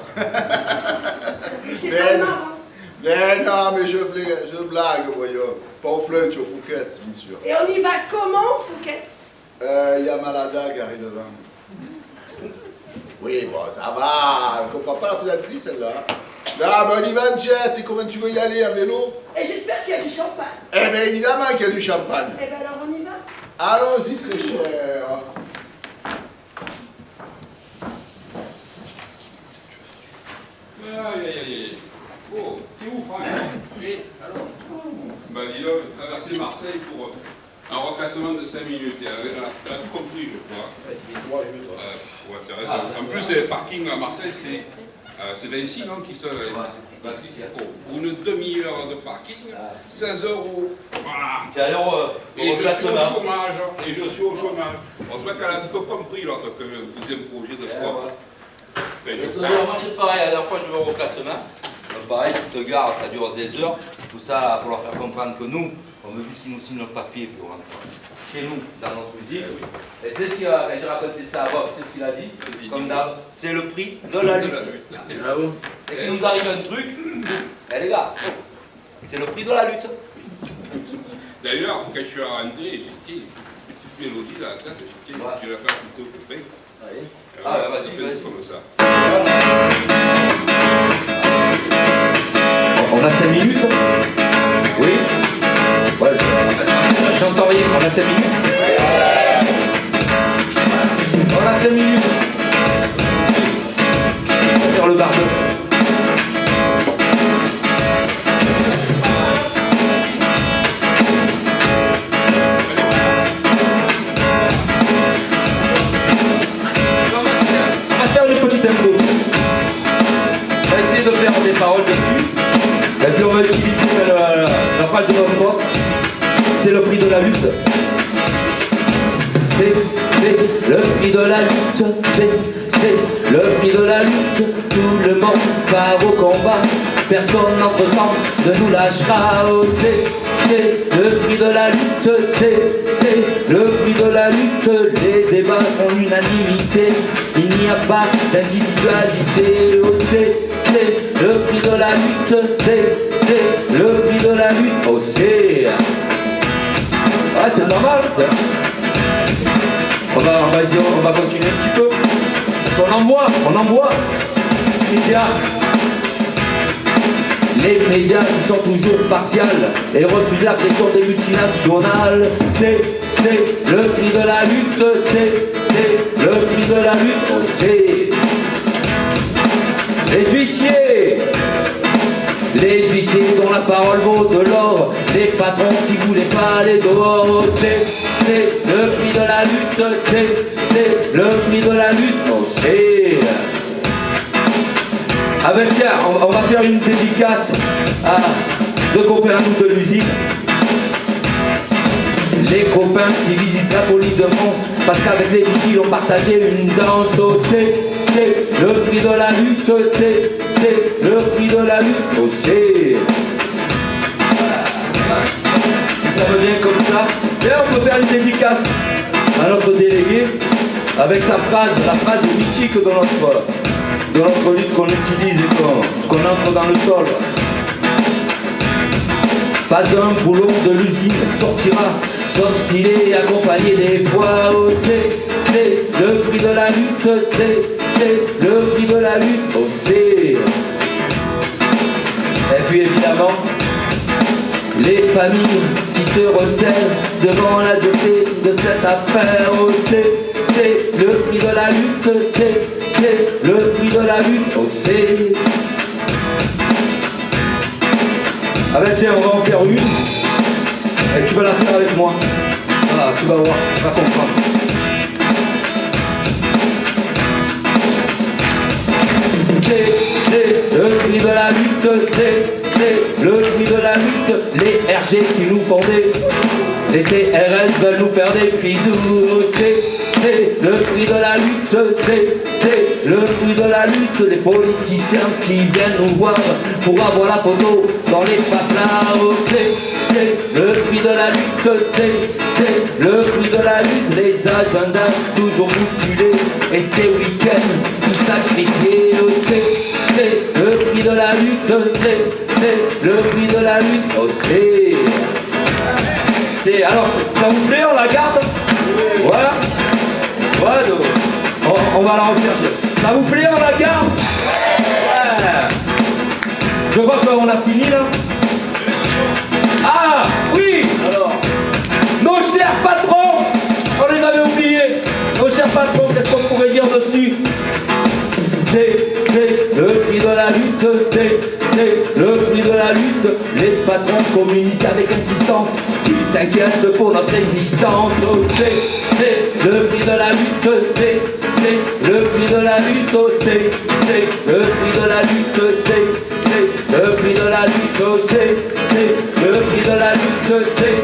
C'est pas marrant. Mais non, mais je blague, voyons. Pas au flunch, au Fouquet's, bien sûr. Et on y va comment, Fouquet's? Il y a Malada garé devant. Oui, bon, ça va, on comprend pas la plaisanterie, celle-là. Là, ben on y va en jet, et comment tu veux y aller, à vélo? Et j'espère qu'il y a du champagne. Eh bien, évidemment qu'il y a du champagne. Eh bien alors on y va. Allons-y, très cher. Aïe, aïe, aïe. Oh, t'es où, Franck? Et alors? Bah, dis donc, traverser Marseille pour un reclassement de 5 minutes. Tu as tout compris, je crois. Ouais, tu as raison. En plus, les parkings à Marseille, c'est Vinci, non, qui sont pour une demi-heure de parking, 16 €. Voilà. C'est alors Et au je suis au reclassement. chômage. Et je suis au chômage. On se voit qu'elle a tout compris, l'autre, que le deuxième projet de sport. Enfin, je crois. Moi c'est pareil, la dernière fois je vais au reclassement. Donc, pareil, tu te gares, ça dure des heures. Tout ça pour leur faire comprendre que nous, on veut juste qu'ils nous signent notre papier pour rentrer chez nous, dans notre usine. Et c'est ce qu'il a, quand j'ai raconté ça à Bob, c'est ce qu'il a dit, comme d'hab, c'est le prix de la lutte. Et qu'il nous arrive un truc, eh les gars, c'est le prix de la lutte. D'ailleurs, quand je suis rentré, j'ai dit, une petite mélodie dans la tête, j'ai dit, je vais la faire plutôt au copain. Ah, bah, vas-y, vas-y. Comme ça. On a 5 minutes? Oui? Ouais. J'entends rien, on a 5 minutes? On a 5 minutes. On va faire le bardo. On va faire une petite intro. On va essayer de faire des paroles dessus. Et puis on va utiliser la phrase de notre pote. C'est le prix de la lutte. C'est le prix de la lutte. C'est le prix de la lutte. Tout le monde part au combat. Personne n'entre-temps ne nous lâchera. Oh, c'est le prix de la lutte. C'est le prix de la lutte. Les débats font l'unanimité. Il n'y a pas d'individualité. Oh, c'est le prix de la lutte. C'est le prix de la lutte. Oh, c'est... Ah, c'est normal. On va essayer, on va continuer un petit peu. On envoie. Les médias qui sont toujours partials et refusent la pression des multinationales. C'est le prix de la lutte. C'est le prix de la lutte. Oh, c'est les huissiers. Les huissiers dont la parole vaut de l'or, les patrons qui voulaient pas aller dehors, c'est le prix de la lutte, c'est le prix de la lutte, oh, c'est... Ah ben tiens, on va faire une dédicace à deux copains à nous de l'usine. Les copains qui visitent la police de France, parce qu'avec les vigiles on partageait une danse, oh, c'est le prix de la lutte, c'est le prix de la lutte, oh, c'est... Ça me vient comme ça. Et on peut faire une dédicace à notre délégué avec sa phrase, la phrase mythique de notre lutte qu'on utilise et qu'on entre dans le sol. Pas un boulot de l'usine sortira, sauf s'il est accompagné des fois. Oh, c'est le prix de la lutte, c'est le prix de la lutte, oh, c'est... Et puis évidemment, les familles qui se resserrent devant la dureté de cette affaire. Oh, c'est le prix de la lutte, c'est le prix de la lutte, oh, c'est... Ah ben tiens, on va en faire une, et tu vas la faire avec moi. Ah, tu vas voir, tu vas comprendre. C'est le fruit de la lutte, c'est le fruit de la lutte. Les RG qui nous fondaient, les CRS veulent nous faire des bisous. C'est le fruit de la lutte, c'est le fruit de la lutte. Les politiciens qui viennent nous voir pour avoir la photo dans les papelards. C'est le fruit de la lutte, c'est le fruit de la lutte. Les agendas toujours bousculés et ces week-ends tout sacrifiés. C'est le fruit de la lutte, c'est le fruit de la lutte. Oh, alors, ça vous plaît, on la garde? Voilà. Ouais, donc, on va la rechercher. Ça vous plaît, on la garde? Ouais. Je vois qu'on a fini là. Ah, oui. Alors, nos chers patrons, on les avait oubliés. Nos chers patrons, qu'est-ce qu'on pourrait dire dessus? C'est le fruit de la lutte, c'est le fruit de la lutte. Les patrons communiquent avec insistance, ils s'inquiètent pour notre existence. C'est le fruit de la lutte, c'est le fruit de la lutte, c'est le fruit de la lutte, c'est le fruit de la lutte, c'est le fruit de la lutte, c'est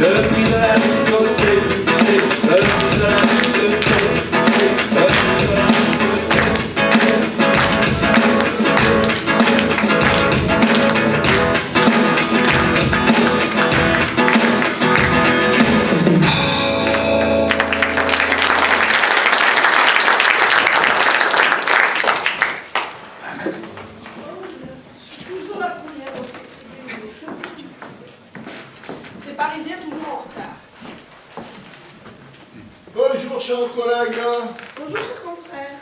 le fruit de la lutte, c'est le fruit de la lutte, c'est le fruit de la lutte. Toujours la première. Ces Parisiens toujours en retard. Bonjour, chers collègues. Bonjour, cher confrère.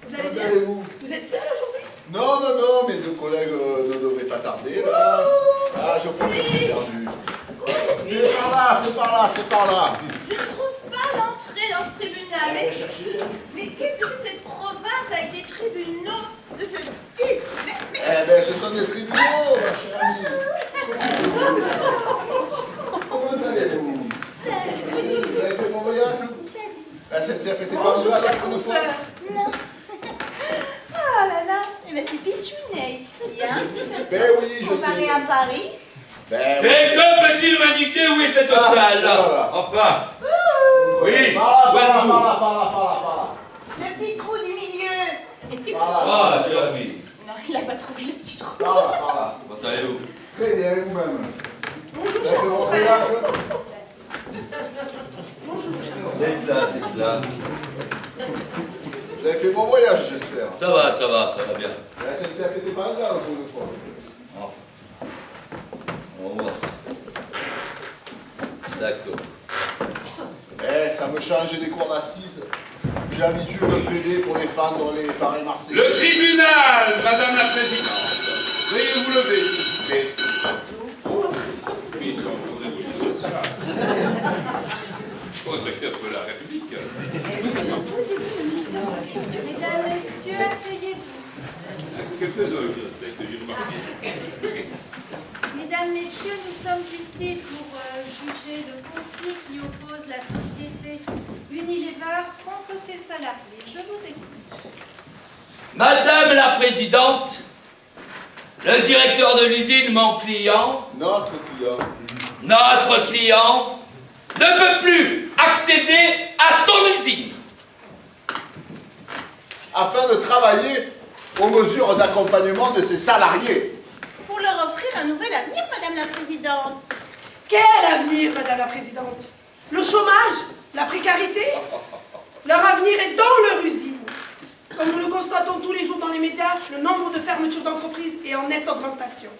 Vous allez bien? Comment allez-vous? Vous êtes seul aujourd'hui? Non, non, non, mes deux collègues ne devraient pas tarder, là. Ah, je crois que c'est perdu. C'est par là, c'est par là, c'est par là. Je ne trouve pas l'entrée dans ce tribunal. Allez chercher. Mais qu'est-ce que c'est que cette province avec des tribunaux de ce style? Eh bien, ce sont des tribunaux, ma chère amie. Comment allez-vous? Vous avez fait bon voyage? La SNCF était pas Bonjour, venue à cher la première fois? consoeur. Non. Oh là là. Eh bien, c'est pitchounet ici, hein? Ben oui, je Comparé sais. à Paris. Ben oui. Quelqu'un peut-il m'indiquer où est cette Ah, salle voilà. Enfin. Oui. Par là, Où par là, êtes-vous? par là, par là, par là, par là. Le petit trou du milieu. Par là, Ah, cher ami. Non, il n'a pas trouvé le petit trou. par là, par là. Comment allez-vous? Très bien, vous-même. Bonjour, Vous avez cher fait bon confrère. voyage? Bonjour, cher confrère. C'est cela, c'est cela. Vous avez fait bon voyage, j'espère. Ça va bien. La SNCF était pas là, pour une fois. On va voir. D'accord. Eh, ça me change des cours d'assises. J'ai l'habitude de plaider pour défendre les paris marseillais. Le tribunal, Madame la Présidente. Veuillez vous lever, s'il vous plaît. Oui, sans vous ça. Respectez un peu la République. Mesdames, Messieurs, asseyez-vous. Quelques-uns, peut-être, que j'ai remarqué. Mesdames, Messieurs, nous sommes ici pour juger le conflit qui oppose la société Unilever contre ses salariés. Je vous écoute. Madame la Présidente, le directeur de l'usine, mon client, Notre client. ne peut plus accéder à son usine. Afin de travailler aux mesures d'accompagnement de ses salariés. Pour leur offrir un nouvel avenir, Madame la Présidente. Quel avenir, Madame la Présidente? Le chômage? La précarité? Leur avenir est dans leur usine. Comme nous le constatons tous les jours dans les médias, le nombre de fermetures d'entreprises est en nette augmentation.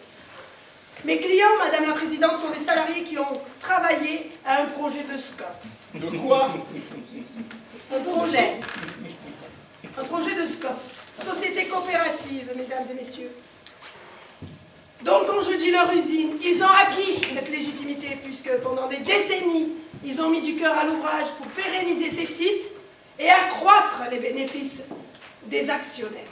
Mes clients, Madame la Présidente, sont des salariés qui ont travaillé à un projet de SCOP. De quoi? Un projet de SCOP. Société coopérative, mesdames et messieurs. Donc, quand je dis leur usine, ils ont acquis cette légitimité, puisque pendant des décennies, ils ont mis du cœur à l'ouvrage pour pérenniser ces sites et accroître les bénéfices des actionnaires,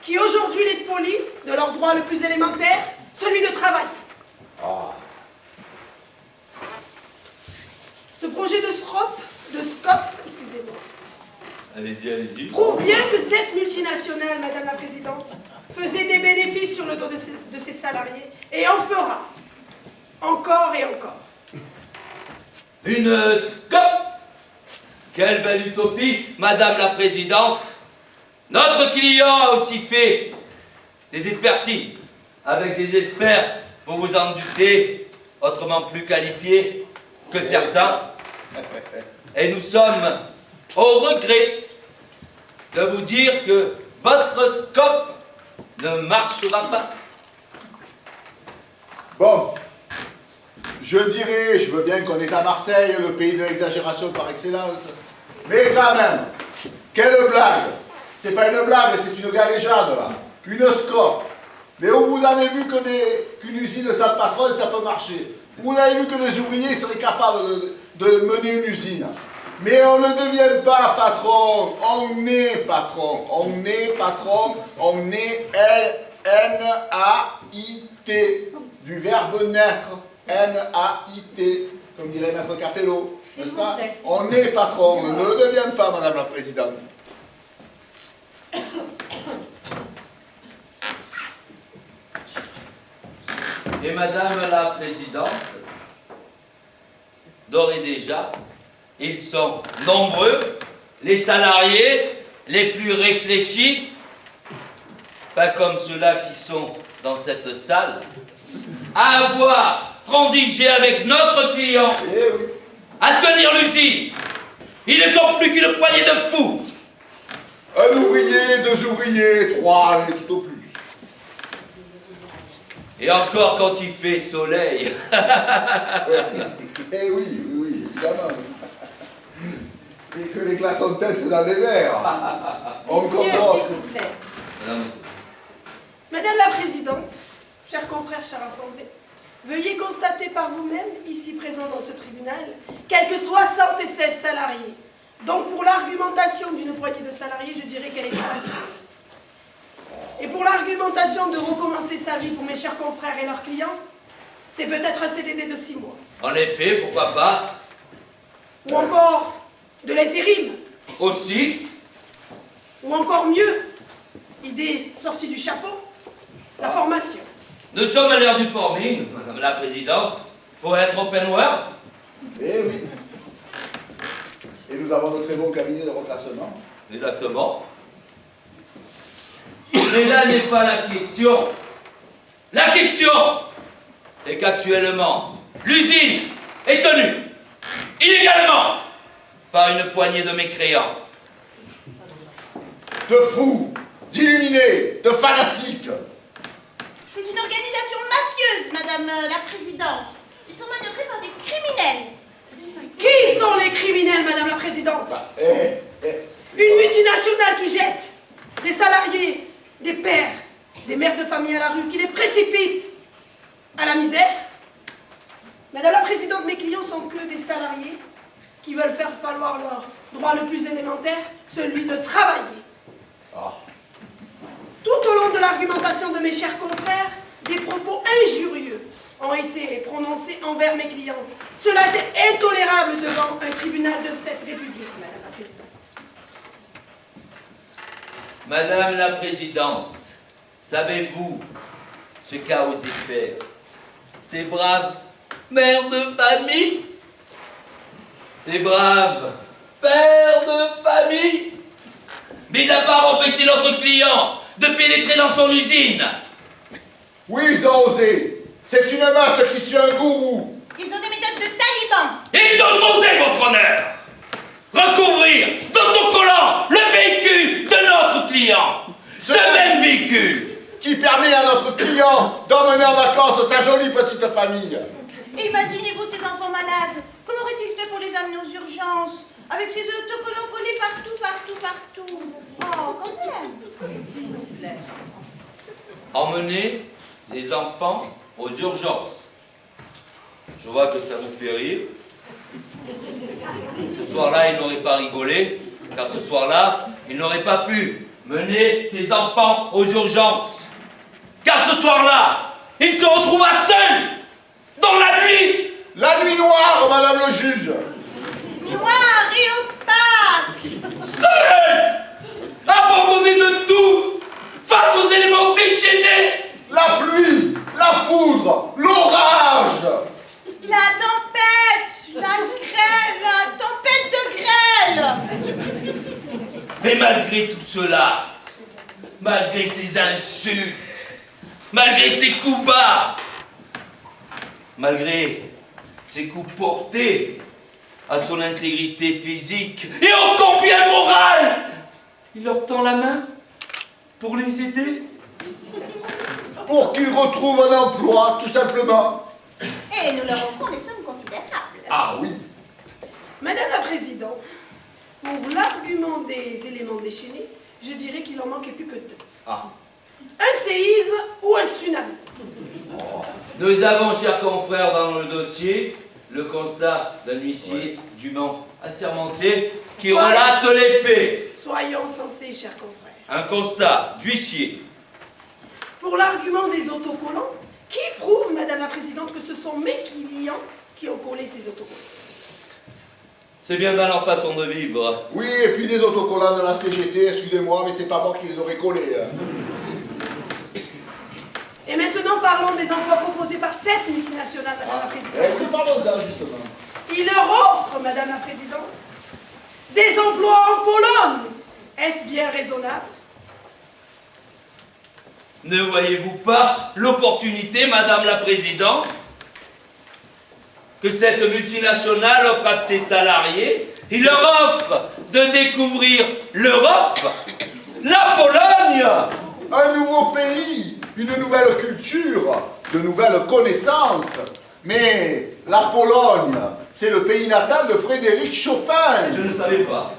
qui aujourd'hui les spolient de leur droit le plus élémentaire, celui de travailler. Ce projet de SCOP, excusez-moi, Allez-y. prouve bien que cette multinationale, Madame la Présidente, faisait des bénéfices sur le dos de ses salariés et en fera encore et encore. Une SCOP! Quelle belle utopie, Madame la Présidente! Notre client a aussi fait des expertises avec des experts, vous vous en doutez, autrement plus qualifiés que certains. Et nous sommes au regret de vous dire que votre SCOP ne marchera pas. Bon, je dirais, je veux bien qu'on est à Marseille, le pays de l'exagération par excellence, mais quand même, quelle blague! C'est pas une blague, c'est une galéjade là, une SCOP. Mais où vous avez vu qu'une usine sans patron, ça peut marcher? Où vous avez vu que les ouvriers seraient capables de mener une usine? Mais on ne devient pas patron, on est patron, on est patron, on est N-A-I-T, du verbe naître, N-A-I-T, comme dirait Maître Capello, n'est-ce pas? On est patron, on ne le devient pas, Madame la Présidente. Et Madame la Présidente, d'ores et déjà, ils sont nombreux, les salariés les plus réfléchis, pas comme ceux-là qui sont dans cette salle, à avoir transigé avec notre client, à tenir l'usine. Ils ne sont plus qu'une poignée de fous. Un ouvrier, deux ouvriers, trois, et tout au plus. Et encore quand il fait soleil. Eh oui, oui, évidemment. Et que les glaçons têtent dans les verres. Monsieur, s'il vous plaît. Madame la Présidente, chers confrères, chers assemblés, veuillez constater par vous-même, ici présents dans ce tribunal, quelques 76 salariés. Donc pour l'argumentation d'une poignée de salariés, je dirais qu'elle est fallacieuse. Et pour l'argumentation de recommencer sa vie pour mes chers confrères et leurs clients, c'est peut-être un CDD de 6 mois. En effet, pourquoi pas? Ou encore de l'intérim. Aussi. Ou encore mieux, idée sortie du chapeau, la formation. Nous sommes à l'heure du forming, Madame la Présidente. Il faut être open world. Eh oui. Et nous avons de très bons cabinets de reclassement. Exactement. Mais là n'est pas la question. La question est qu'actuellement, l'usine est tenue illégalement par une poignée de mécréants. De fous, d'illuminés, de fanatiques. C'est une organisation mafieuse, Madame la Présidente. Ils sont manœuvrés par des criminels. Qui sont les criminels, Madame la Présidente? Une multinationale qui jette des salariés, des pères, des mères de famille à la rue, qui les précipitent à la misère. Madame la Présidente, mes clients sont que des salariés qui veulent faire valoir leur droit le plus élémentaire, celui de travailler. Tout au long de l'argumentation de mes chers confrères, des propos injurieux ont été prononcés envers mes clients. Cela est intolérable devant un tribunal de cette République, Madame la Présidente. Madame la Présidente, savez-vous ce qu'a osé faire ces braves mères de famille? Ces braves pères de famille, mis à part empêcher notre client de pénétrer dans son usine. Oui, ils ont osé. C'est une meute qui suit un gourou. Ils ont des méthodes de talibans. Ils ont osé, votre honneur, recouvrir d'autocollants le véhicule de notre client. Ce même véhicule qui permet à notre client d'emmener en vacances sa jolie petite famille. Imaginez-vous ces enfants malades. Comment aurait-il fait pour les amener aux urgences? Avec ces autocollants collés partout, partout, partout. Oh, quand même. S'il vous plaît. Emmener ces enfants aux urgences. Je vois que ça vous fait rire. Ce soir-là, il n'aurait pas rigolé, car ce soir-là, il n'aurait pas pu mener ses enfants aux urgences. Car ce soir-là, il se retrouva seul dans la nuit. La nuit noire, Madame le juge. Noir et opaque. Seul, abandonné de tous, face aux éléments déchirants la pluie, la foudre, l'orage. La tempête, la grêle, la tempête de grêle. Mais malgré tout cela, malgré ces insultes, malgré ces coups bas, malgré ces coups portés à son intégrité physique et ô combien morale, il leur tend la main pour les aider. Pour qu'ils retrouvent un emploi, tout simplement. Et nous leur offrons des sommes considérables. Ah oui. Madame la Présidente, pour l'argument des éléments déchaînés, je dirais qu'il en manquait plus que deux. Ah. Un séisme ou un tsunami. Nous avons, chers confrères, dans le dossier, le constat d'un huissier dûment assermenté qui relate les faits. Soyons sensés, chers confrères. Un constat d'huissier. Pour l'argument des autocollants, qui prouve, Madame la Présidente, que ce sont mes clients qui ont collé ces autocollants? C'est bien dans leur façon de vivre. Oui, et puis les autocollants de la CGT, excusez-moi, mais c'est pas moi qui les aurais collés. Et maintenant, parlons des emplois proposés par cette multinationale, Madame la Présidente. Eh oui, parlons-en, justement. Il leur offre, Madame la Présidente, des emplois en Pologne. Est-ce bien raisonnable? Ne voyez-vous pas l'opportunité, Madame la Présidente, que cette multinationale offre à ses salariés? Il leur offre de découvrir l'Europe, la Pologne. Un nouveau pays, une nouvelle culture, de nouvelles connaissances. Mais la Pologne, c'est le pays natal de Frédéric Chopin. Je ne savais pas.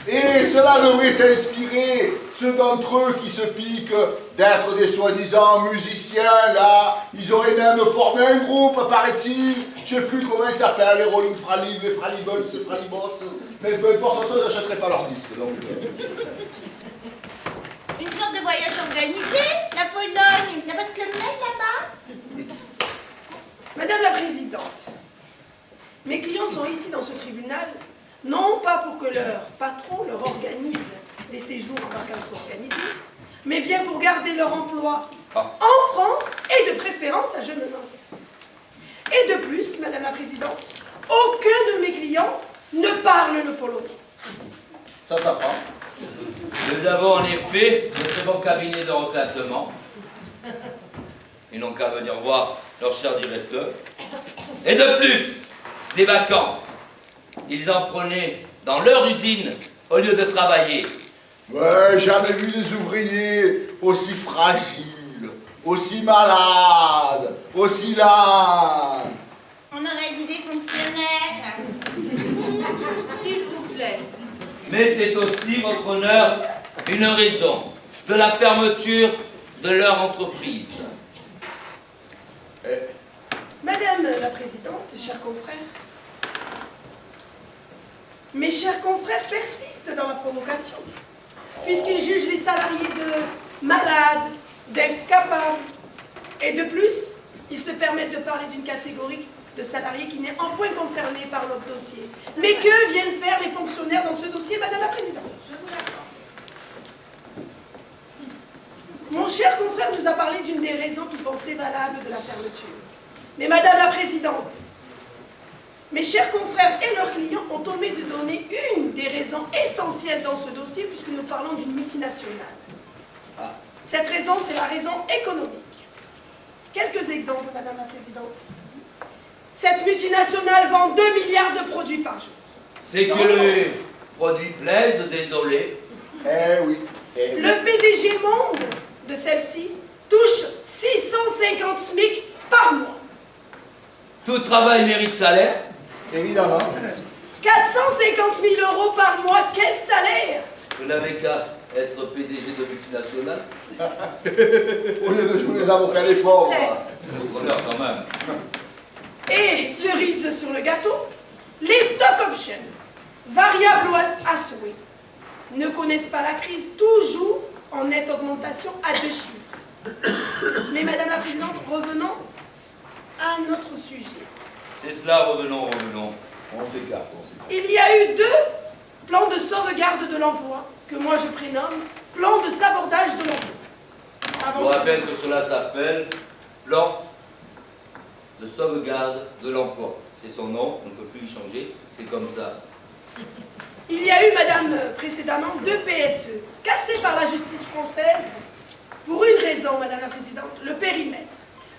Et cela devrait inspirer ceux d'entre eux qui se piquent d'être des soi-disant musiciens, là. Ils auraient même formé un groupe, paraît-il. Je ne sais plus comment ils s'appellent, les Rolling Fralib, les Fralibols, les Fralibots. Mais peu importe, ça, je n'achèterai pas leur disque. Donc, Une sorte de voyage organisé. La Pologne, il n'y a pas de Club Med là-bas? Madame la Présidente, mes clients sont ici dans ce tribunal, non pas pour que leur patron leur organise des séjours en vacances organisés, mais bien pour garder leur emploi en France et de préférence à Jeune-Noce. Et de plus, Madame la Présidente, aucun de mes clients ne parle le polonais. ça s'apprend. Nous avons en effet de très bons cabinets de reclassement. Ils n'ont qu'à venir voir leur cher directeur. Et de plus, des vacances. Ils en prenaient dans leur usine au lieu de travailler. Ouais, jamais vu des ouvriers aussi fragiles, aussi malades, aussi là. On aurait dit des fonctionnaires. S'il vous plaît. Mais c'est aussi, votre honneur, une raison de la fermeture de leur entreprise. Madame la Présidente, chers confrères, mes chers confrères persistent dans la provocation, puisqu'ils jugent les salariés de malades, d'incapables, et de plus, ils se permettent de parler d'une catégorie de salariés qui n'est en point concernée par notre dossier. Mais que viennent faire les fonctionnaires dans ce dossier, Madame la Présidente? Mon cher confrère nous a parlé d'une des raisons qu'il pensait valables de la fermeture. Mais Madame la Présidente, mes chers confrères et leurs clients ont omis de donner une des raisons essentielles dans ce dossier puisque nous parlons d'une multinationale. Cette raison, c'est la raison économique. Quelques exemples, Madame la Présidente. Cette multinationale vend 2 milliards de produits par jour. C'est que les produits plaisent, désolé. Eh oui. Eh oui. Le PDG monde de celle-ci touche 650 SMIC par mois. Tout travail mérite salaire. Évidemment. 450 000 € par mois, quel salaire! Vous n'avez qu'à être PDG de multinationale. Au lieu de jouer les avocats les pauvres. Votre honneur, quand même. Et cerise sur le gâteau, les stock options, variables à souhait, ne connaissent pas la crise, toujours en nette augmentation à 2 chiffres. Mais Madame la Présidente, revenons à notre sujet. C'est cela, revenons. On s'écarte. Il y a eu 2 plans de sauvegarde de l'emploi, que moi je prénomme plan de sabordage de l'emploi. Je vous rappelle que cela s'appelle plan de sauvegarde de l'emploi. C'est son nom, on ne peut plus y changer, c'est comme ça. Il y a eu, madame, précédemment, 2 PSE, cassés par la justice française, pour une raison, madame la présidente, le périmètre.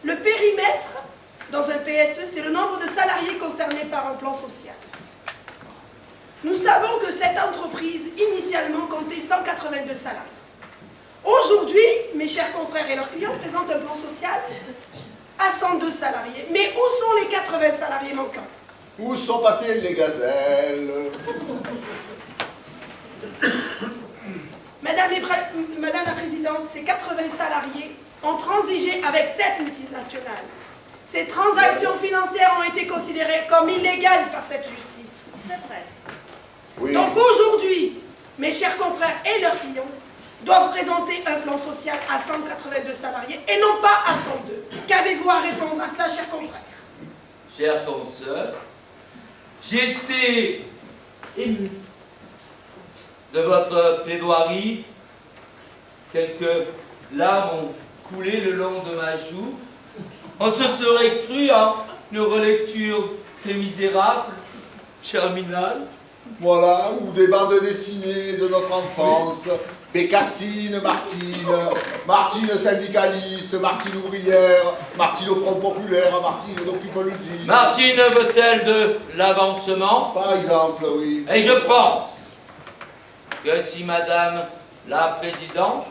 Le périmètre, dans un PSE, c'est le nombre de salariés concernés par un plan social. Nous savons que cette entreprise, initialement, comptait 182 salariés. Aujourd'hui, mes chers confrères et leurs clients présentent un plan social à 102 salariés. Mais où sont les 80 salariés manquants? Où sont passées les gazelles? Madame la Présidente, ces 80 salariés ont transigé avec cette multinationale. Ces transactions financières ont été considérées comme illégales par cette justice. C'est vrai. Oui. Donc aujourd'hui, mes chers confrères et leurs clients doivent présenter un plan social à 182 salariés et non pas à 102. Qu'avez-vous à répondre à cela, chers confrères? Chers consoeurs, j'ai été ému de votre plaidoirie. Quelques larmes ont coulé le long de ma joue. On se serait cru en une relecture des Misérables, Germinal. Voilà, ou des bandes dessinées de notre enfance. Bécassine, Martine syndicaliste, Martine ouvrière, Martine au Front populaire, Martine d'occupe l'usine. Martine veut-elle de l'avancement? Par exemple, oui. Et je pense que si Madame la Présidente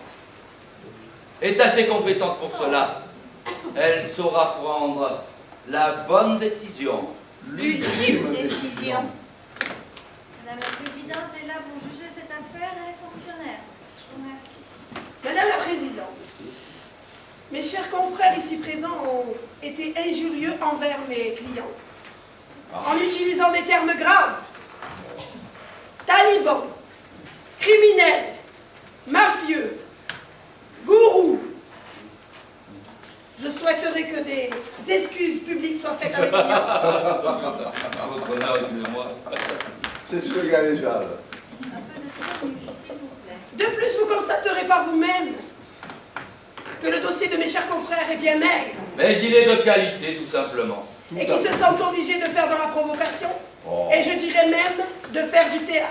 est assez compétente pour cela, elle saura prendre la bonne décision. L'ultime décision. Madame la Présidente est là pour juger cette affaire et les fonctionnaires. Je vous remercie. Madame la Présidente, mes chers confrères ici présents ont été injurieux envers mes clients en utilisant des termes graves. Talibans, criminels, mafieux, gourous. Je souhaiterais que des excuses publiques soient faites à mes clients. Votre honneur, excusez-moi. C'est sur le galéjade. Un peu de tenue, s'il vous plaît. De plus, vous constaterez par vous-même que le dossier de mes chers confrères est bien maigre Mais il est de qualité, tout simplement. et qu'ils se sentent obligés de faire dans la provocation Oh. et je dirais même de faire du théâtre.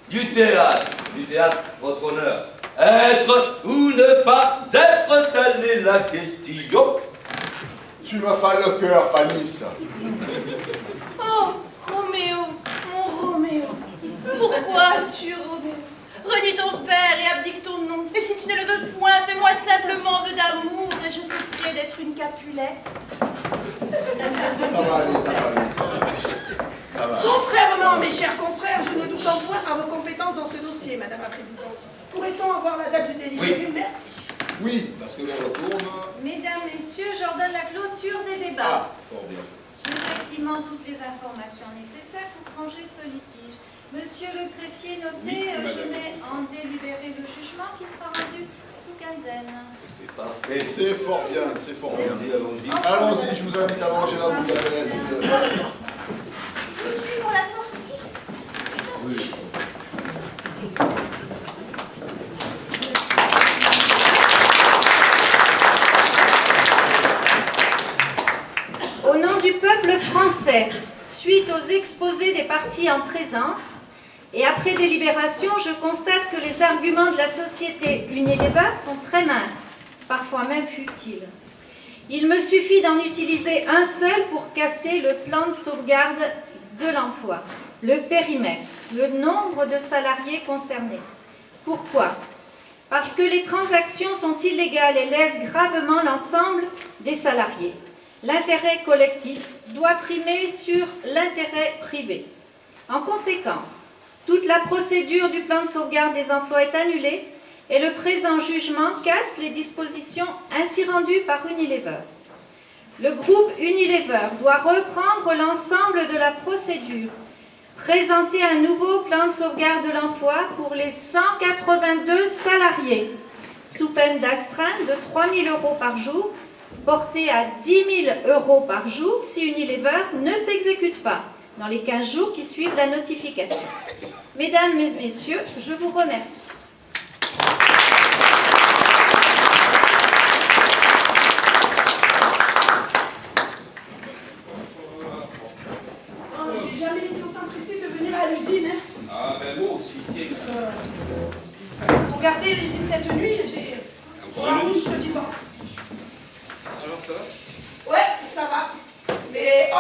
Du théâtre, votre honneur. Être ou ne pas être, telle est la question. Tu me fais le cœur, Panis. Oh, Roméo, mon Roméo. Pourquoi tu, Roméo? Renie ton père et abdique ton nom. Et si tu ne le veux point, fais-moi simplement vœu d'amour et je cesserai d'être une Capulet. Ça va aller, ça va aller, ça va aller. Ça va. Contrairement, mes chers confrères, je ne doute en point à vos compétences dans ce dossier, Madame la Présidente. Pourrait-on avoir la date du délibéré? Oui. Merci. Oui, parce que l'on retourne. Mesdames, Messieurs, j'ordonne la clôture des débats. Ah, fort bien. J'ai effectivement toutes les informations nécessaires pour trancher ce litige. Monsieur le greffier, notez, Oui, je madame. mets en délibéré le jugement qui sera rendu sous quinzaine. C'est parfait. C'est fort bien, c'est fort bien. Allons-y, allons-y. Allons-y, je vous invite à manger la bouillabaisse. Je suis pour la sortie. Oui. Au nom du peuple français, suite aux exposés des partis en présence, et après délibération, je constate que les arguments de la société Unilever sont très minces, parfois même futiles. Il me suffit d'en utiliser un seul pour casser le plan de sauvegarde de l'emploi, le périmètre, le nombre de salariés concernés. Pourquoi? Parce que les transactions sont illégales et lèsent gravement l'ensemble des salariés. L'intérêt collectif doit primer sur l'intérêt privé. En conséquence, toute la procédure du plan de sauvegarde des emplois est annulée et le présent jugement casse les dispositions ainsi rendues par Unilever. Le groupe Unilever doit reprendre l'ensemble de la procédure, présenter un nouveau plan de sauvegarde de l'emploi pour les 182 salariés, sous peine d'astreinte de 3 000 € par jour, porté à 10 000 € par jour si Unilever ne s'exécute pas dans les 15 jours qui suivent la notification. Mesdames et messieurs, je vous remercie.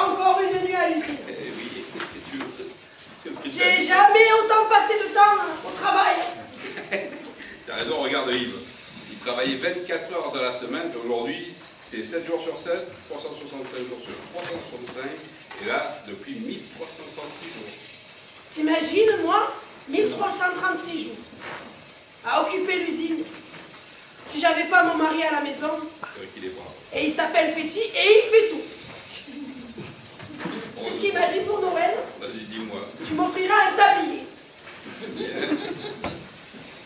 Encore une nuit à l'usine. Eh oui, c'est dur. C'est le petit J'ai jamais autant passé de temps au travail. T'as raison, regarde Yves. Il travaillait 24 heures de la semaine, aujourd'hui, c'est 7 jours sur 7, 365 jours sur 365, et là, depuis 1336 jours. T'imagines, moi, 1336 jours à occuper l'usine. Si j'avais pas mon mari à la maison, C'est vrai qu'il est brave. et il s'appelle Féti, et il fait tout. C'est ce qu'il m'a dit pour Noël. Vas-y, dis-moi. Tu m'offriras un tablier.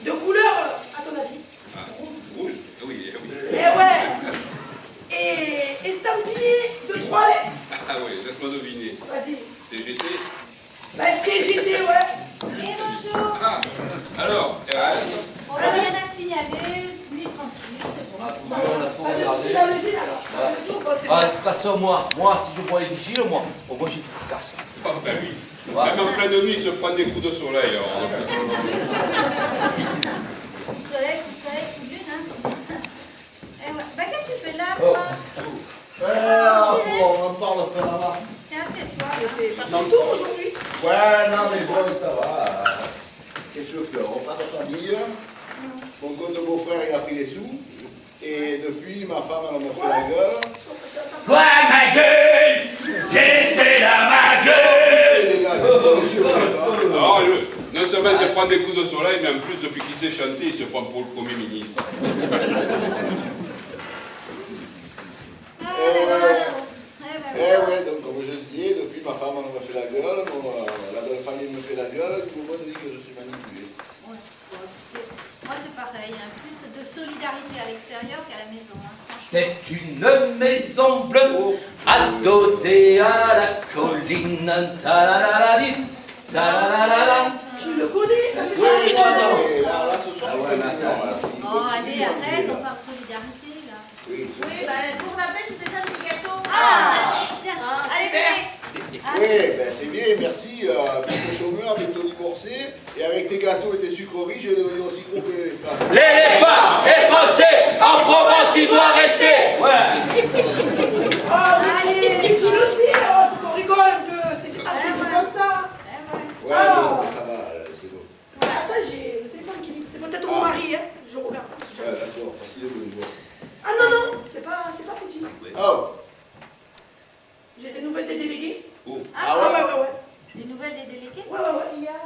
De couleur, à ton avis. Ah, rouge. Oui, oui. Eh ouais. Et estampillé de 3 lettres. Ah oui, laisse-moi deviner. Vas-y. CGT. Bah, CGT, ouais. Et bonjour. Ah, alors, RH. On n'a rien à signaler, ni tranquille, c'est bon. Pas de soucis dans l'usine, alors. Ah, de toute façon, moi, si je vois les vigiles, moi j'y fracasse. Oh, ben oui. Ouais. Même en pleine nuit, il se prend des coups de soleil. Alors. Soleil, coup d'une, hein. Et ouais. Bah, qu'est-ce que tu fais là, Oh. toi? On en parle pas là-bas. Tiens, c'est toi. C'est pas ton tour aujourd'hui. Ouais, non, mais bon, ça va. Qu'est-ce que je fais? On part de famille. Mon gosse de beau-frère, il a pris les sous. Et depuis, ma femme, elle m'a fait la gueule. Toi, ma gueule! J'étais là, ma gueule! Et les gars, ils Alors, non seulement il se prend des coups de soleil, mais en plus, depuis qu'il sait chanter, il se prend pour le Premier ministre. ouais, donc comme je disais, depuis ma femme, elle m'a fait la gueule. La belle famille me fait la gueule. Tout le monde dit que je suis manipulé. Ouais, moi, c'est pareil, hein. Plus de solidarité à l'extérieur qu'à la maison, hein. C'est une maison bleue adossée à la colline. Ta-la-la-la-di, ta-la-la-la-la. Tu le connais, ça fait Oui, ça. mais là, ce soir, Ah ouais, mais attends. Oh, allez, arrête, on parle de solidarité, là. Oui, Oui, bah, pour ma peine, c'était ça le petit gâteau. Tiens, Allez, venez. ben c'est bien, merci. Pour tes chômeurs, avec ton divorcé, et avec tes gâteaux et tes sucreries, je vais devenir aussi gros que les femmes. L'éléphant est français, en Provence il doit rester. Ouais. Allez, tu le sais, faut qu'on rigole un peu. C'est assez dur comme ça. Ouais, Ah. bon, ça va, c'est bon. Attends, j'ai le téléphone qui vibre. C'est peut-être mon mari, hein. Je regarde. Ouais, d'accord, facile de voir. Ah non, non, c'est pas petit. Oh, J'ai des nouvelles des délégués. ah ouais. Des nouvelles des délégués? Ouais. Qu'est-ce qu'il y a?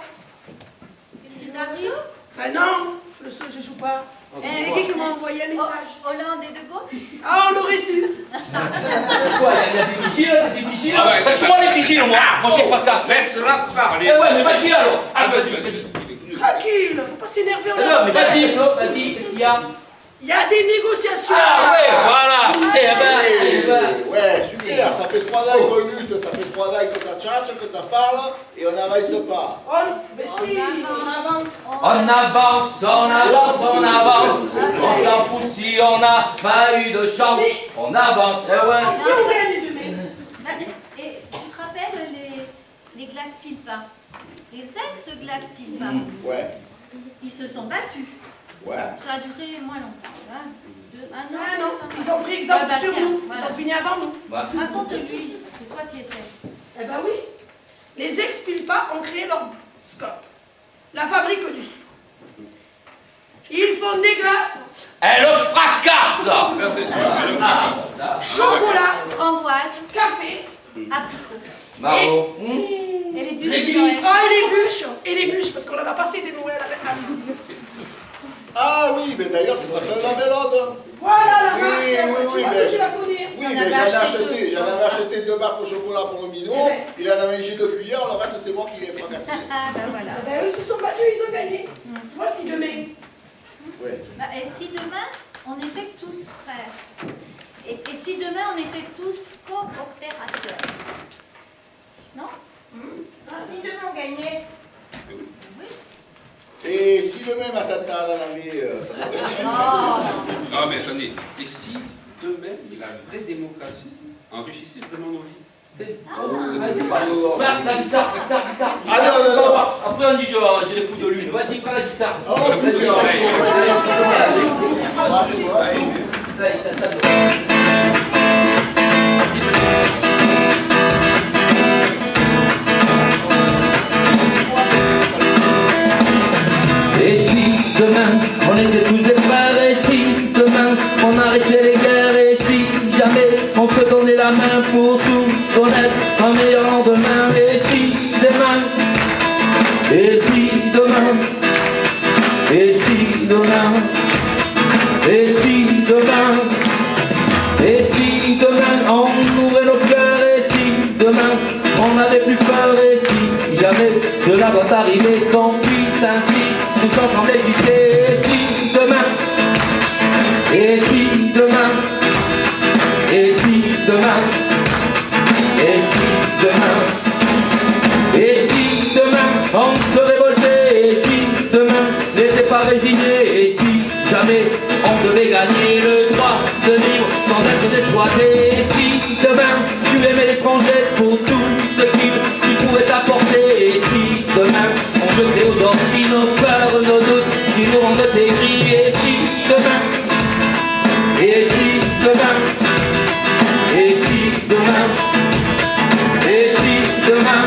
Qu'est-ce qui t'arrive? Ben non, je joue pas. C'est les délégués qui m'ont envoyé un message. Hollande et De Gaulle? Ah, on l'aurait su. Quoi, il y a des vigiles, Ah ouais, parce que moi les vigiles, moi j'ai fracasse. Laisse-la parler. Eh ouais, mais vas-y alors. Ah, vas-y. Tranquille, faut pas s'énerver. on Non, mais avance. vas-y, qu'est-ce qu'il y a? Il y a des négociations. Ah ouais, voilà. Eh ben. ouais, super, ça fait 3 ans qu'on lutte, ça fait 3 ans que ça tchatche, que ça parle, et on n'avance pas. Mais si, on avance. On avance. On s'en fout si on n'a pas eu de chance. On avance, eh ouais. Si on gagne demain. Et tu te rappelles les glaces Pilpin? Les ex-glaces Pilpin? Ouais, Ils se sont battus. ouais. Ça a duré moins longtemps. Hein. Un an, Ah non, ça. ils ont pris exemple Ouais, bah, sur tiens, nous. voilà. Ils ont fini avant nous. Raconte-lui, parce que toi tu y étais. Eh ben oui. Les ex-Pilpa ont créé leur scope. La fabrique du sucre. Ils font des glaces, Elle fracasse. Ça, c'est sûr. chocolat, Framboise, café. apricot. Bravo. Et les bûches Les de bûches. Noël. Ah, et les bûches, parce qu'on en a passé des Noëls avec la musique. Ah oui, mais d'ailleurs, ça s'appelle la Mélode. Voilà la Oui, marque. oui, Tu oui, vois mais- que tu la connais. Oui, J'en mais avais acheté j'en avais acheté 2 barres au chocolat pour le minot, il en a mangé 2 cuillères, le reste c'est moi qui l'ai fracassé. Ah ben voilà. Eh ben, eux se sont battus, ils ont gagné. Voici demain. Ouais. Bah, et si demain on était tous frères? Et si demain on était tous coopérateurs? Non? Si demain on gagnait. Oui. Et si demain ma tante à la navée, ça serait bien. Non, mais attendez. Et si demain, la vraie démocratie enrichissait vraiment nos vies? La guitare. Allez, allez, allez. Après on dit j'ai des coups de lune. Vas-y, prends la guitare. Oh, putain, ah, c'est moi. Là, il s'attend. la main pour tout connaître un meilleur lendemain. Et si demain, et si demain, et si demain, et si demain, et si demain on ouvrait nos cœurs, et si demain on n'avait plus peur, et si jamais cela doit arriver, qu'on puisse ainsi tout ensemble exister. Et si demain, et si demain, et si demain, et si demain, et si demain on se révoltait, et si demain n'était pas résigné, et si jamais on devait gagner le droit de vivre sans être exploité. Et si demain tu aimais l'étranger pour tout ce qu'il pouvait t'apporter, et si demain on jetait aux orties nos peurs, nos doutes qui nous rendent aigris. Et si demain, et si demain, et si demain, et si demain,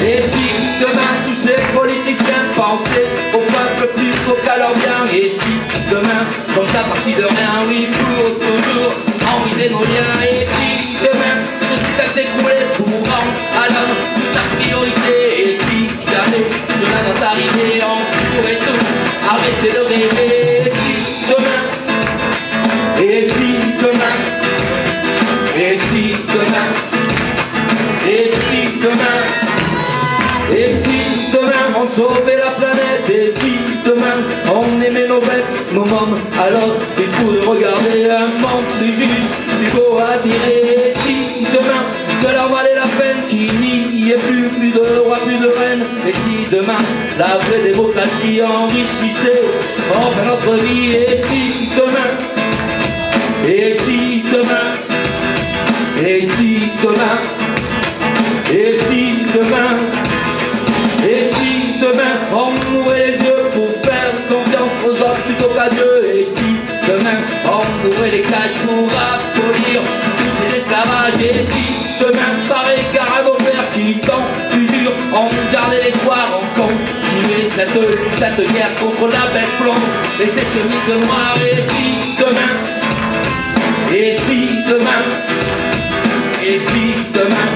et si demain tous ces politiciens pensaient au peuple plus qu'à leur bien. Et si demain, comme ça parti de rien, oui, pour toujours enviser nos liens. Et si demain, tout système s'écroulait pour rendre à l'homme sa priorité. Et si jamais cela doit arriver, on pourrait tout arrêter de rêver. Et si demain, et si demain, et si demain, et si demain, et si demain on sauvait la planète, et si demain on aimait nos bêtes, nos mômes, alors il faudrait regarder un monde plus juste, plus beau à tirer. Et si demain cela valait la peine qu'il n'y ait plus de roi, plus de reine. Et si demain la vraie démocratie enrichissait enfin notre vie. Et si demain, et si demain, et si demain, et si demain, et si demain on ouvrait les yeux pour faire confiance aux hommes plutôt qu'à Dieu. Et si demain on ouvrait les cages pour abolir tous ces esclavages. Et si demain pareil car à nos pères qui tant plus dur on gardait l'espoir, on continuait cette lutte, cette guerre contre la bête blonde et cette chemise noire. Et si demain, et si demain, et si demain,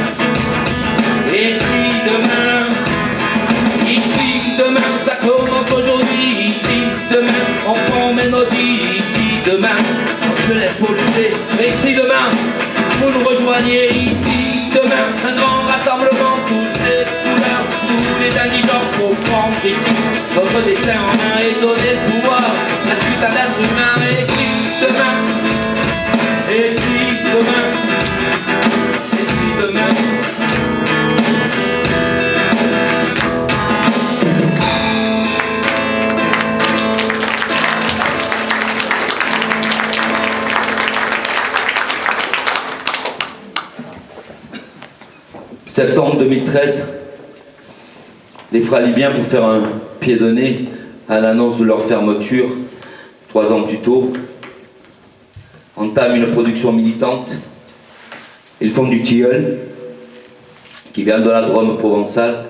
et si demain, ici demain ça commence aujourd'hui, ici demain on prend mélodie, ici demain on se laisse polluer, et si demain vous nous rejoignez, ici demain un grand rassemblement, toutes les couleurs, tous les indigents pour prendre ici votre destin en main et donner le pouvoir à tout un être humain. Et si demain, et si demain, et si demain, Septembre 2013, les frères libyens, pour faire un pied de nez à l'annonce de leur fermeture 3 ans plus tôt, entament une production militante. Ils font du tilleul, qui vient de la Drôme provençale,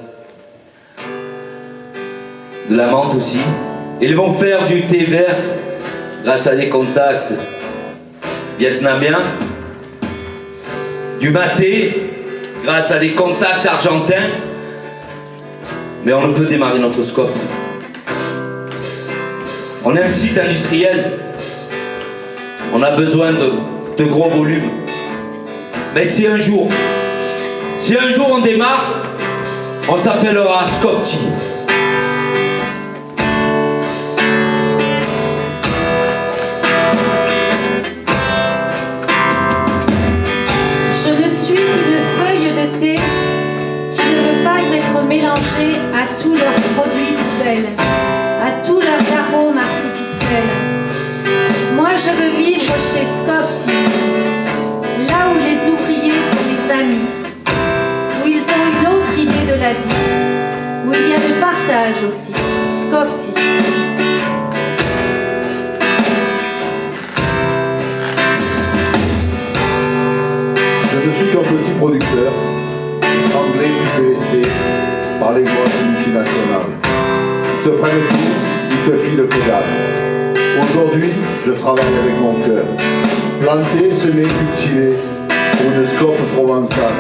de la menthe aussi. Ils vont faire du thé vert grâce à des contacts vietnamiens, du maté grâce à des contacts argentins, mais on ne peut démarrer notre scope. On est un site industriel, on a besoin de gros volumes. Mais si un jour on démarre, on s'appellera Scopti. Je ne suis qu'une feuille de thé qui ne veut pas être mélangée à tous leurs produits poubelles, à tous leurs arômes artificiels. Moi, je veux vivre chez Scopti, là où les ouvriers sont des amis, où ils ont une autre idée de la vie, où il y a le partage aussi. Scopti. Je ne suis qu'un petit producteur, anglais puis blessé par les grosses multinationales. Ils te prennent tout, ils te filent que dalle. Aujourd'hui, je travaille avec mon cœur. Planter, semer, cultiver, pour une scope provençale.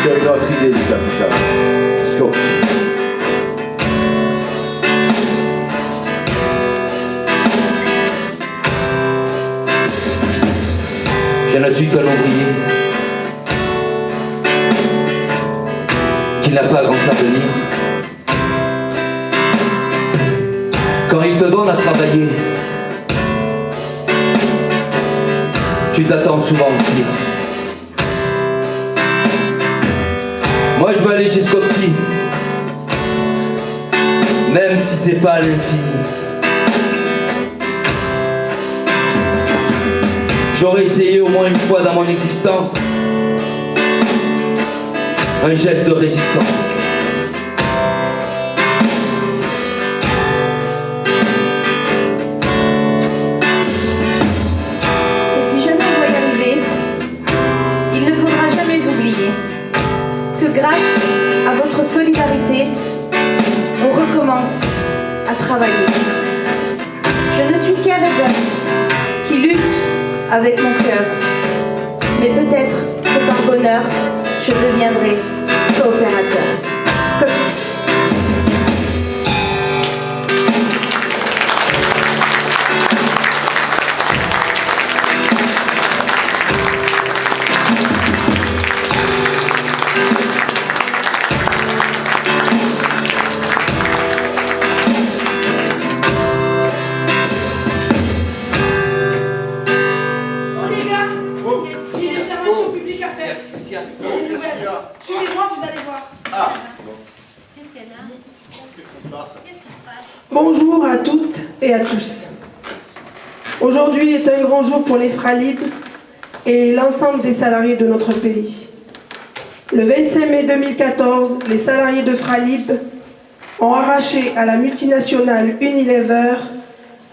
Quelle notre idée du capital. Scope. Je ne suis qu'un ouvrier qui n'a pas grand avenir. Quand il te donne à travailler, tu t'attends souvent au pire. Moi je veux aller chez Scotty, même si c'est pas à l'infini. J'aurais essayé au moins une fois dans mon existence un geste de résistance. Et si jamais on doit y arriver, il ne faudra jamais oublier que grâce à votre solidarité, on recommence à travailler. Je ne suis qu'un rebelle qui lutte avec mon cœur, mais peut-être que par bonheur, je deviendrai coopérateur. Scotty. Oh les gars, j'ai une intervention publique à faire. Une nouvelle. Suivez-moi, vous allez voir. Ah, Qu'est-ce qu'elle a? qu'est-ce qui se passe? Qu'est-ce qui se passe? Bonjour à toutes et à tous. Aujourd'hui est un grand jour pour les Fralib et l'ensemble des salariés de notre pays. Le 25 mai 2014, les salariés de Fralib ont arraché à la multinationale Unilever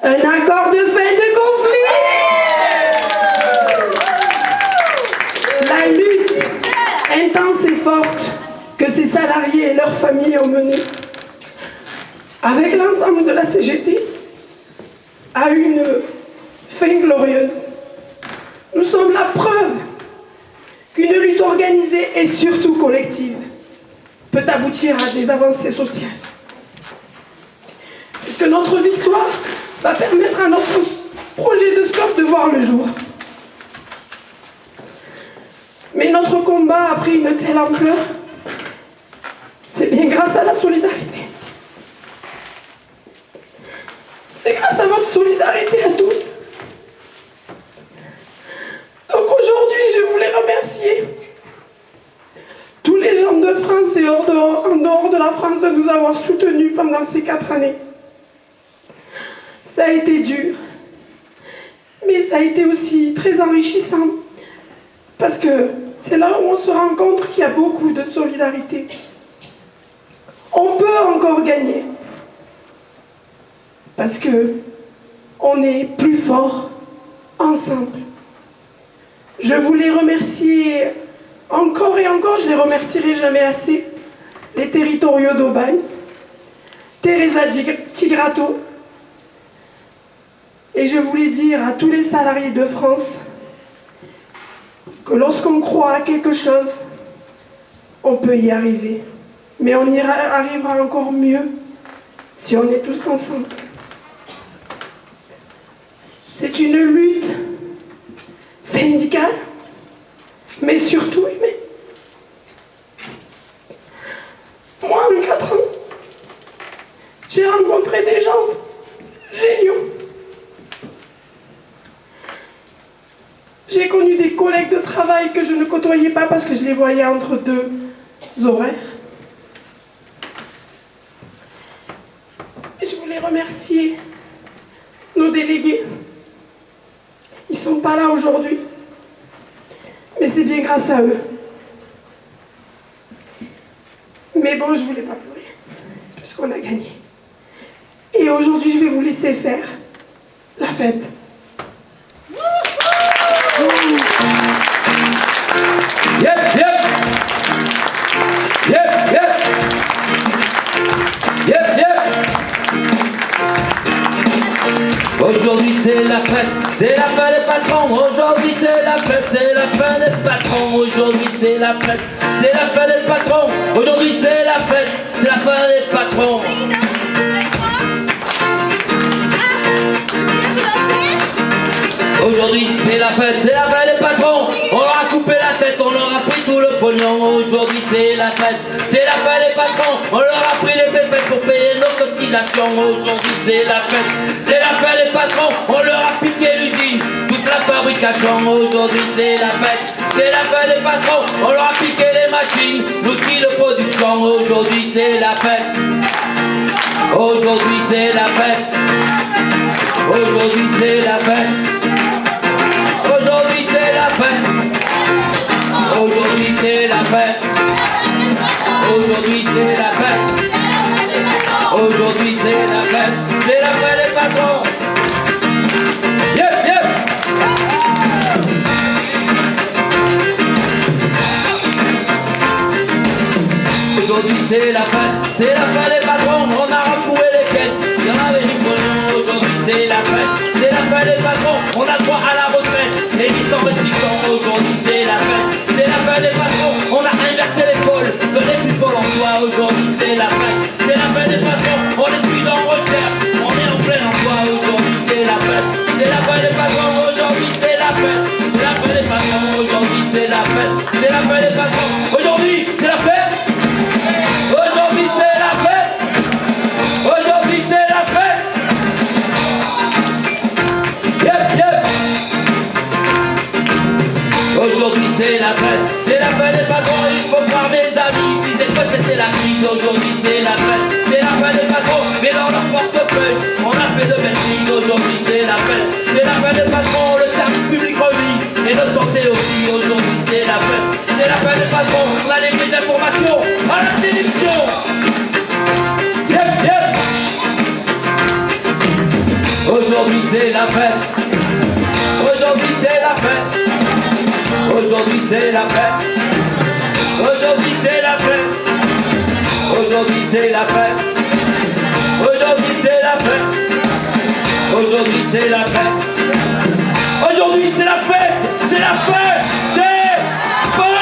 un accord de fin de conflit. La lutte intense et forte que ces salariés et leurs familles ont menée avec l'ensemble de la CGT a une fin glorieuse. Nous sommes la preuve qu'une lutte organisée et surtout collective peut aboutir à des avancées sociales. Puisque notre victoire va permettre à notre projet de scope de voir le jour. Mais notre combat a pris une telle ampleur, c'est bien grâce à la solidarité. C'est grâce à votre solidarité à tous. Donc aujourd'hui, je voulais remercier tous les gens de France et en dehors de la France de nous avoir soutenus pendant ces 4 années. Ça a été dur, mais ça a été aussi très enrichissant, parce que c'est là où on se rend compte qu'il y a beaucoup de solidarité. On peut encore gagner, parce que on est plus fort ensemble. Je voulais remercier encore et encore, je les remercierai jamais assez, les territoriaux d'Aubagne, Teresa Tigrato, et je voulais dire à tous les salariés de France que lorsqu'on croit à quelque chose, on peut y arriver. Mais on y arrivera encore mieux si on est tous ensemble. C'est une lutte syndicale, mais surtout humaine. Moi, en 4 ans, j'ai rencontré des gens géniaux. J'ai connu des collègues de travail que je ne côtoyais pas parce que je les voyais entre 2 horaires. Et je voulais remercier nos délégués. Ils ne sont pas là aujourd'hui, mais c'est bien grâce à eux. Mais bon, je ne voulais pas pleurer, puisqu'on a gagné. Et aujourd'hui, je vais vous laisser faire la fête. Yep, yep. Yep, yep. Yep, yep. Aujourd'hui c'est la fête des patrons. Aujourd'hui c'est la fête des patrons. c'est la fête. C'est la fête des patrons. Aujourd'hui c'est la fête. C'est la fête des patrons. Aujourd'hui c'est la fête des patrons. On leur a coupé la tête, on leur a pris tout le pognon. Aujourd'hui c'est la fête des patrons. On leur a pris les pépettes pour payer nos cotisations. Aujourd'hui c'est la fête des patrons. On leur a piqué l'usine, toute la fabrication. Aujourd'hui c'est la fête des patrons. On leur a piqué les machines, l'outil de production. Aujourd'hui c'est la fête. Aujourd'hui c'est la fête. Aujourd'hui c'est la fête. Aujourd'hui c'est la fête. Aujourd'hui c'est la fête. Aujourd'hui c'est la fête. Aujourd'hui c'est la fête. C'est la fête des patrons. Yep, yep. Aujourd'hui c'est la fête des patrons. On a rembourré les caisses, il y en avait du pognon. Aujourd'hui c'est la fête des patrons. On a droit à la retraite, et 8 ans restrictions. Aujourd'hui c'est la fête des patrons. On a inversé les pôles, donnez plus pour l'emploi. Aujourd'hui c'est la fête des patrons. On est plus en recherche, on est en plein emploi. Aujourd'hui c'est la fête des patrons. Aujourd'hui c'est la fête des patrons. Aujourd'hui c'est la fête des patrons. Aujourd'hui c'est la fête. Aujourd'hui c'est la fête. Aujourd'hui c'est la fête. Yep, yep. Aujourd'hui c'est la fête des patrons. Il faut voir mes amis, si c'est quoi c'était la crise. Aujourd'hui c'est la fête des patrons. Mais dans leur portefeuille, on a fait de belles filles. Aujourd'hui c'est la fête des patrons. Le service public revit et notre santé aussi. Aujourd'hui c'est la fête des patrons. On a les vraies informations à la télévision. Yep, yep. Aujourd'hui c'est la fête. Aujourd'hui c'est la fête. Aujourd'hui c'est la fête. Aujourd'hui c'est la fête. Aujourd'hui c'est la fête. Aujourd'hui c'est la fête. Aujourd'hui c'est la fête. Aujourd'hui c'est la fête. C'est la fête des patrons.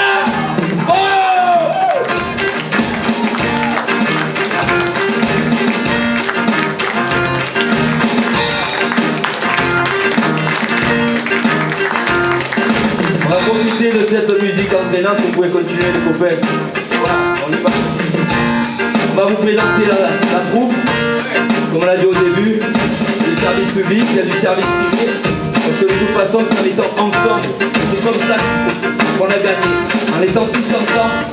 On va profiter de cette musique entraînante, vous pouvez continuer les copains. Voilà, on y va. On va vous présenter la troupe, comme on l'a dit au début, du service public, il y a du service privé, parce que de toute façon, c'est en étant ensemble, c'est comme ça qu'on a gagné, en étant tous ensemble,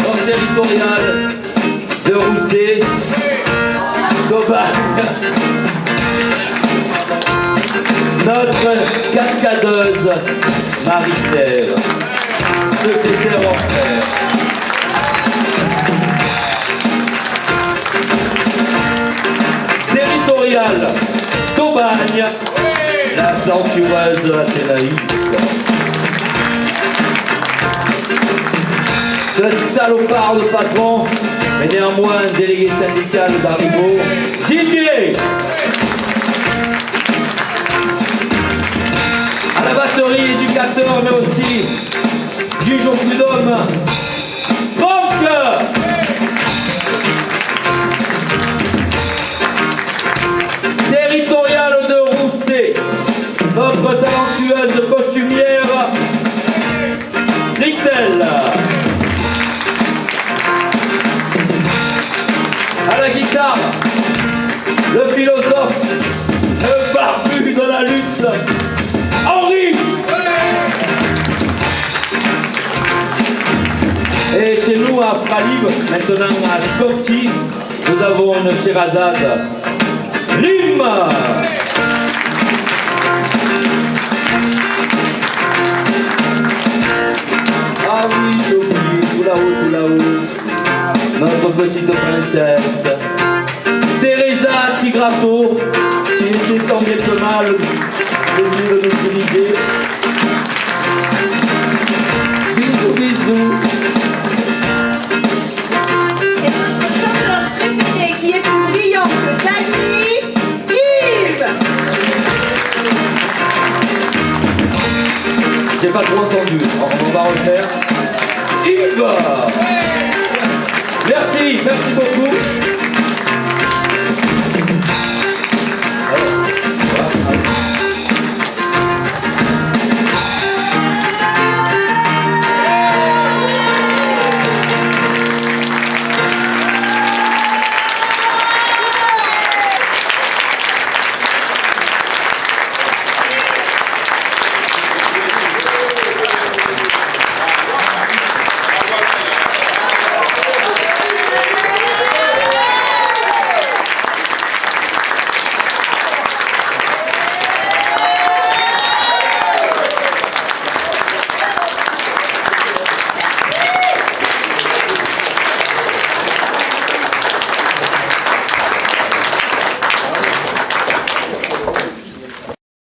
hors territorial, de Rousset, d'Aubagne. Notre cascadeuse Marie-Claire, secrétaire en frère. Territoriale d'Aubagne, la sensueuse Athénaïs. Ce salopard de patron, mais néanmoins délégué syndical d'Aribo, Didier. À la batterie, éducateur, mais aussi juge au prud'homme, Franck. Territoriale de Rousset, notre talentueuse costumière, Christelle. À la guitare, le philosophe, le barbu de la lutte, Henri. Et chez nous à Fralib, maintenant à Corti, nous avons une Sherazade, Lim. Ah oui, j'ai oublié, tout là-haut, notre petite princesse, Teresa Tigrato, qui essaie tant bien que mal de nous utiliser. Bisous, bisous. Et notre chanteur préféré qui est plus brillant que Dany, Yves. J'ai pas trop entendu. On va refaire. Yves. Merci beaucoup.